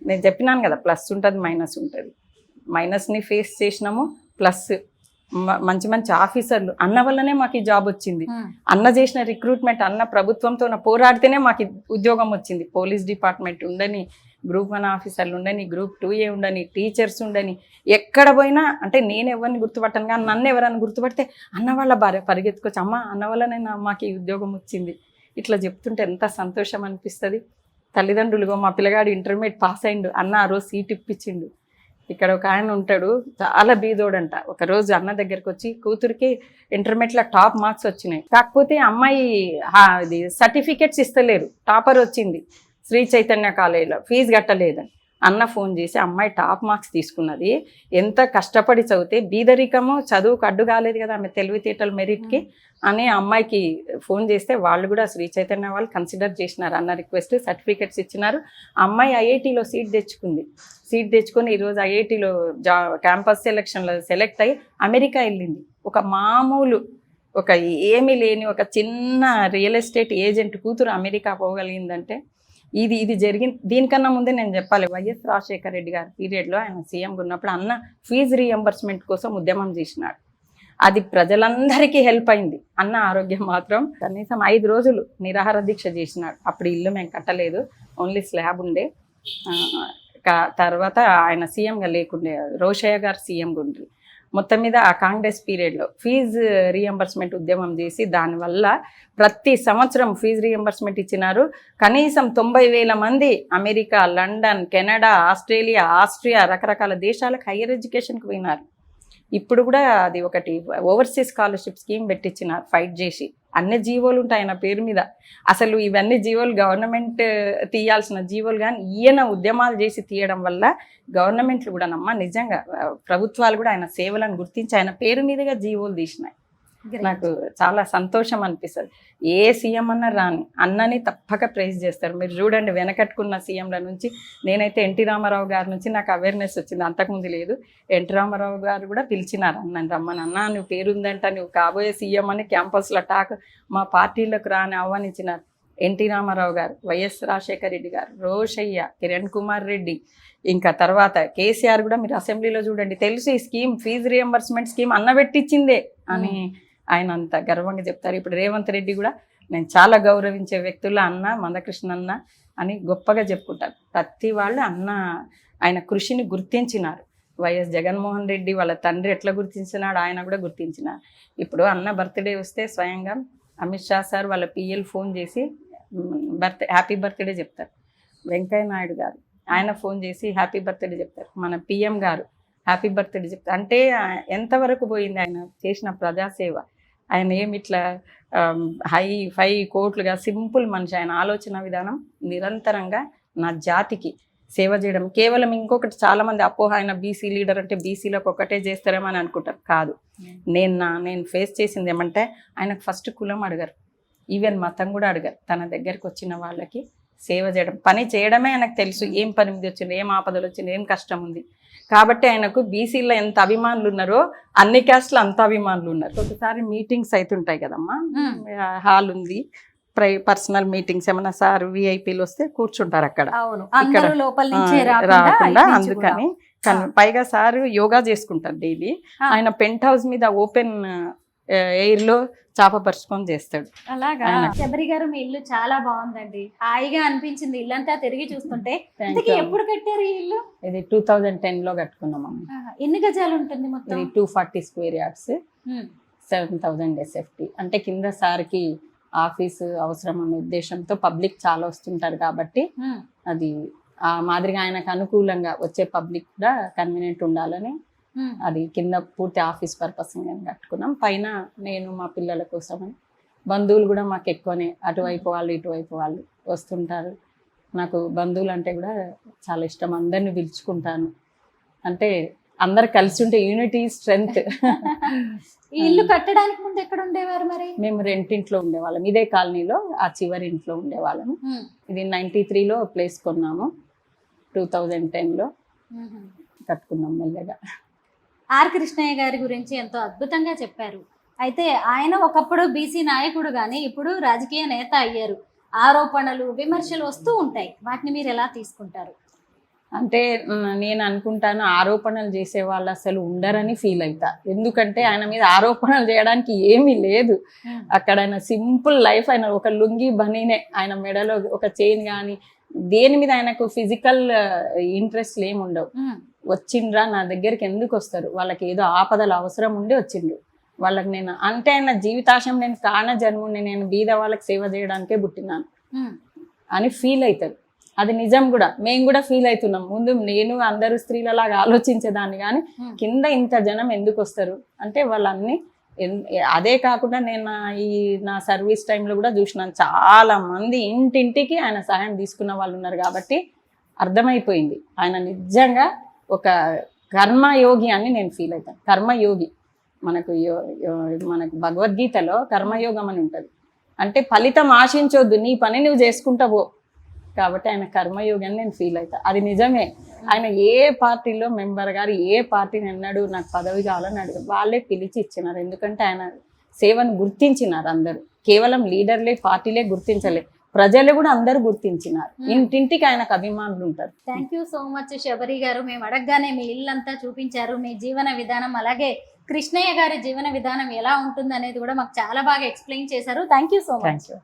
నేను చెప్పినాను కదా, ప్లస్ ఉంటుంది మైనస్ ఉంటుంది. మైనస్ని ఫేస్ చేసినాము, ప్లస్ మంచి మంచి ఆఫీసర్లు అన్న వల్లనే మాకు ఈ జాబ్ వచ్చింది. అన్న చేసిన రిక్రూట్మెంట్, అన్న ప్రభుత్వంతో పోరాడితేనే మాకు ఉద్యోగం వచ్చింది. పోలీస్ డిపార్ట్మెంట్ ఉండని, గ్రూప్ 1 ఆఫీసర్లు ఉండని, గ్రూప్ 2A ఉండని, టీచర్స్ ఉండని, ఎక్కడ పోయినా అంటే నేను ఎవరిని గుర్తుపట్టను కానీ నన్ను ఎవరైనా గుర్తుపడితే అన్న వాళ్ళ భార్య పరిగెత్తుకొచ్చి అమ్మ అన్న వల్లనైనా అమ్మకి ఈ ఉద్యోగం వచ్చింది ఇట్లా చెప్తుంటే ఎంత సంతోషం అనిపిస్తుంది. తల్లిదండ్రులుగో మా పిల్లగాడు ఇంటర్మీడియట్ పాస్ అయిండు, అన్న ఆ రోజు సీట్ ఇప్పించిండు. ఇక్కడ ఒక ఆయన ఉంటాడు చాలా బీదోడంట. ఒకరోజు అన్న దగ్గరికి వచ్చి కూతురికి ఇంటర్మీడియట్లో టాప్ మార్క్స్ వచ్చినాయి, కాకపోతే అమ్మాయి ఇది సర్టిఫికెట్స్ ఇస్తలేరు, టాపర్ వచ్చింది శ్రీ చైతన్య కాలేజీలో, ఫీజు కట్టలేదని. అన్న ఫోన్ చేసి అమ్మాయి టాప్ మార్క్స్ తీసుకున్నది, ఎంత కష్టపడి చదివితే బీదరికము చదువుకు అడ్డు కాలేదు కదా ఆమె తెలివితేటలు మెరిట్కి అని అమ్మాయికి ఫోన్ చేస్తే వాళ్ళు కూడా శ్రీ చైతన్య వాళ్ళు కన్సిడర్ చేసినారు. అన్న రిక్వెస్ట్ సర్టిఫికెట్స్ ఇచ్చినారు. అమ్మాయి ఐఐటీలో సీట్ తెచ్చుకుంది. సీట్ తెచ్చుకొని ఈరోజు ఐఐటీలో క్యాంపస్ సెలక్షన్లో సెలెక్ట్ అయ్యి అమెరికా వెళ్ళింది. ఒక మామూలు ఒక ఏమీ లేని ఒక చిన్న రియల్ ఎస్టేట్ ఏజెంట్ కూతురు అమెరికా పోగలిగిందంటే ఇది జరిగింది. దీనికన్నా ముందే నేను చెప్పాలి, వైఎస్ రాజశేఖర రెడ్డి గారి పీరియడ్లో ఆయన సీఎంగా ఉన్నప్పుడు అన్న ఫీజు రీఎంబర్స్మెంట్ కోసం ఉద్యమం చేసినాడు. అది ప్రజలందరికీ హెల్ప్ అయింది. అన్న ఆరోగ్యం మాత్రం కనీసం 5 రోజులు నిరాహార దీక్ష చేసినాడు. అప్పుడు ఇల్లు మేము కట్టలేదు, ఓన్లీ స్లాబ్ ఉండే. తర్వాత ఆయన సీఎంగా లేకుండే, రోషయ్య గారు సీఎంగా ఉండ్రి. మొత్తం మీద ఆ కాంగ్రెస్ పీరియడ్లో ఫీజు రీఎంబర్స్మెంట్ ఉద్యమం చేసి దానివల్ల ప్రతి సంవత్సరం ఫీజు రీఎంబర్స్మెంట్ ఇచ్చినారు. కనీసం 90,000 మంది America, London, Canada, Australia, Austria రకరకాల దేశాలకు హైయర్ ఎడ్యుకేషన్కి పోయినారు. ఇప్పుడు కూడా అది ఒకటి ఓవర్సీస్ స్కాలర్షిప్ స్కీమ్ పెట్టించినారు ఫైట్ చేసి. అన్ని జీవోలు ఉంటాయి ఆయన పేరు మీద. అసలు ఇవన్నీ జీవోలు గవర్నమెంట్ తీయాల్సిన జీవోలు కానీ ఈయన ఉద్యమాలు చేసి తీయడం వల్ల గవర్నమెంట్లు కూడా నిజంగా ప్రభుత్వాలు కూడా ఆయన సేవలను గుర్తించి ఆయన పేరు మీదుగా జీవోలు తీసినాయి. నాకు చాలా సంతోషం అనిపిస్తుంది. ఏ సీఎం అన్నా రాని అన్నని తప్పక ప్రైజ్ చేస్తారు. మీరు చూడండి వెనకట్టుకున్న సీఎంల నుంచి నేనైతే ఎన్టీ రామారావు గారి నుంచి నాకు అవేర్నెస్ వచ్చింది, అంతకుముందు లేదు. ఎన్టీ రామారావు గారు కూడా పిలిచినారు అన్నని రమ్మని. అన్న నువ్వు పేరుందంట, నువ్వు కాబోయే సీఎం అని క్యాంపస్లో టాక్ మా పార్టీలకు రాని ఆహ్వానించినారు. ఎన్టీ రామారావు గారు, వైఎస్ రాజశేఖర రెడ్డి గారు, రోషయ్య, కిరణ్ కుమార్ రెడ్డి, ఇంకా తర్వాత కేసీఆర్ కూడా మీరు అసెంబ్లీలో చూడండి తెలుసు ఈ స్కీమ్ ఫీజు రియంబర్స్మెంట్ స్కీమ్ అన్న పెట్టించిందే అని ఆయన అంత గర్వంగా చెప్తారు. ఇప్పుడు రేవంత్ రెడ్డి కూడా నేను చాలా గౌరవించే వ్యక్తుల్లో అన్న మందకృష్ణ అన్న అని గొప్పగా చెప్పుకుంటారు. ప్రతి వాళ్ళు అన్న ఆయన కృషిని గుర్తించినారు. వైఎస్ జగన్మోహన్ రెడ్డి వాళ్ళ తండ్రి ఎట్లా గుర్తించినాడు ఆయన కూడా గుర్తించినారు. ఇప్పుడు అన్న బర్త్డే వస్తే స్వయంగా అమిత్ షా సార్ వాళ్ళ పిఎల్ ఫోన్ చేసి హ్యాపీ బర్త్డే చెప్తారు. వెంకయ్య నాయుడు గారు ఆయన ఫోన్ చేసి హ్యాపీ బర్త్డే చెప్తారు. మన పిఎం గారు హ్యాపీ బర్త్డే చెప్తారు. అంటే ఎంతవరకు పోయింది ఆయన చేసిన ప్రజాసేవ. ఆయన ఏమి ఇట్లా హై కోట్లుగా సింపుల్ మనిషి. ఆయన ఆలోచన విధానం నిరంతరంగా నా జాతికి సేవ చేయడం. కేవలం ఇంకొకటి చాలామంది అపోహ ఆయన బీసీ లీడర్ అంటే బీసీలకు ఒకటే చేస్తారేమో అని అనుకుంటారు. కాదు, నేను ఫేస్ చేసింది ఏమంటే ఆయనకు ఫస్ట్ కులం అడగరు, ఈవెన్ మతం కూడా అడగరు. తన దగ్గరికి వచ్చిన వాళ్ళకి సేవ చేయడం, పని చేయడమే ఆయనకు తెలుసు. ఏం పని మీద వచ్చింది, ఏం ఆపదలు వచ్చింది, ఏం కష్టం ఉంది. కాబట్టి ఆయనకు బీసీలో ఎంత అభిమానులు ఉన్నారో అన్ని క్యాస్ట్లో అంత అభిమానులు ఉన్నారు. ఒకసారి మీటింగ్స్ అవుతుంటాయి కదమ్మా, హాల్ ఉంది, పర్సనల్ మీటింగ్స్ ఏమన్నా సార్ విఐపీలు వస్తే కూర్చుంటారు అక్కడ, ఇక్కడ రాకుండా. అందుకని పైగా సార్ యోగా చేసుకుంటారు డైలీ. ఆయన పెంట్ హౌస్ మీద ఓపెన్ ఎయిర్ లో చాప పరుచుకొని చేస్తాడు. అలాగా. శబరి గారు మీ ఇల్లు చాలా బాగుందండి, హాయిగా అనిపించింది ఇల్లంతా తిరిగి చూస్తుంటే. ఎప్పుడు కట్టారు ఈ ఇల్లు? ఇది 2010లో కట్టుకున్నాం. ఎన్ని గజాలు ఉంటుంది మొత్తం? 240 స్క్వేర్ యార్డ్స్, 7,000 SFT. అంటే కింద సార్కి ఆఫీసు అవసరం అనే ఉద్దేశంతో పబ్లిక్ చాలా వస్తుంటారు కాబట్టి అది ఆ మాదిరిగా ఆయనకు అనుకూలంగా వచ్చే పబ్లిక్ కూడా కన్వీనియంట్ ఉండాలని అది కింద పూర్తి ఆఫీస్ పర్పస్ కట్టుకున్నాం. పైన నేను మా పిల్లల కోసమని, బంధువులు కూడా మాకు ఎక్కువనే అటువైపు వాళ్ళు ఇటువైపు వాళ్ళు వస్తుంటారు. నాకు బంధువులు అంటే కూడా చాలా ఇష్టం, అందరిని పిలుచుకుంటాను. అంటే అందరు కలిసి ఉంటే యూనిటీ స్ట్రెంగ్త్. ఈ ఇల్లు కట్టడానికి ముందు ఎక్కడ ఉండేవారు మరి? మేము రెంటింట్లో ఉండేవాళ్ళం, ఇదే కాలనీలో ఆ చివరి ఇంట్లో ఉండేవాళ్ళము. ఇది 93లో ప్లేస్ కొన్నాము, 2010లో కట్టుకున్నాం మెల్లగా. ఆర్ కృష్ణయ్య గారి గురించి ఎంతో అద్భుతంగా చెప్పారు. అయితే ఆయన ఒకప్పుడు బీసీ నాయకుడు కానీ ఇప్పుడు రాజకీయ నేత అయ్యారు. ఆరోపణలు విమర్శలు వస్తూ ఉంటాయి, వాటిని మీరు ఎలా తీసుకుంటారు? అంటే నేను అనుకుంటాను ఆరోపణలు చేసే వాళ్ళు అసలు ఉండరని ఫీల్ అవుతా. ఎందుకంటే ఆయన మీద ఆరోపణలు చేయడానికి ఏమీ లేదు. అక్కడ ఆయన సింపుల్ లైఫ్, ఆయన ఒక లుంగి బనీనే, ఆయన మెడలో ఒక చైన్ కానీ దేని మీద ఆయనకు ఫిజికల్ ఇంట్రెస్ట్ ఏమి ఉండవు. వచ్చిండ్రా నా దగ్గరికి ఎందుకు వస్తారు, వాళ్ళకి ఏదో ఆపదలు అవసరం ఉండి వచ్చిండ్రు, వాళ్ళకి నేను అంటే ఆయన జీవితాశం నేను కాన జన్ముని, నేను బీద వాళ్ళకి సేవ చేయడానికే పుట్టినాను అని ఫీల్ అవుతారు. అది నిజం కూడా, మేము కూడా ఫీల్ అవుతున్నాం. ముందు నేను అందరూ స్త్రీలలాగా ఆలోచించేదాన్ని, కానీ కింద ఇంత జనం ఎందుకు వస్తారు అంటే వాళ్ళన్నీ. అదే కాకుండా నేను నా సర్వీస్ టైంలో కూడా చూసినాను, చాలా మంది ఇంటింటికి ఆయన సహాయం తీసుకున్న వాళ్ళు ఉన్నారు. కాబట్టి అర్థమైపోయింది ఆయన నిజంగా ఒక కర్మయోగి అని నేను ఫీల్ అవుతాను. కర్మయోగి మనకు భగవద్గీతలో కర్మయోగం అని ఉంటుంది. అంటే ఫలితం ఆశించొద్దు, నీ పని నువ్వు చేసుకుంటావో. కాబట్టి ఆయన కర్మయోగి అని నేను ఫీల్ అవుతా. అది నిజమే. ఆయన ఏ పార్టీలో మెంబర్ గారు ఏ పార్టీని అన్నాడు నాకు పదవి కావాలని అడిగారు, వాళ్ళే పిలిచి ఇచ్చినారు. ఎందుకంటే ఆయన సేవను గుర్తించినారు అందరూ. కేవలం లీడర్లే పార్టీలే గుర్తించలే, ప్రజలు కూడా అందరూ గుర్తించినారు. ఇంటింటికి ఆయనకు అభిమానులు ఉంటారు. Thank you so much Sabari garu. మేము అడగగానే మీ ఇల్లంతా చూపించారు, మీ జీవన విధానం, అలాగే కృష్ణయ్య గారి జీవన విధానం ఎలా ఉంటుంది అనేది కూడా మాకు చాలా బాగా ఎక్స్ప్లెయిన్ చేశారు. Thank you so much. Thank you.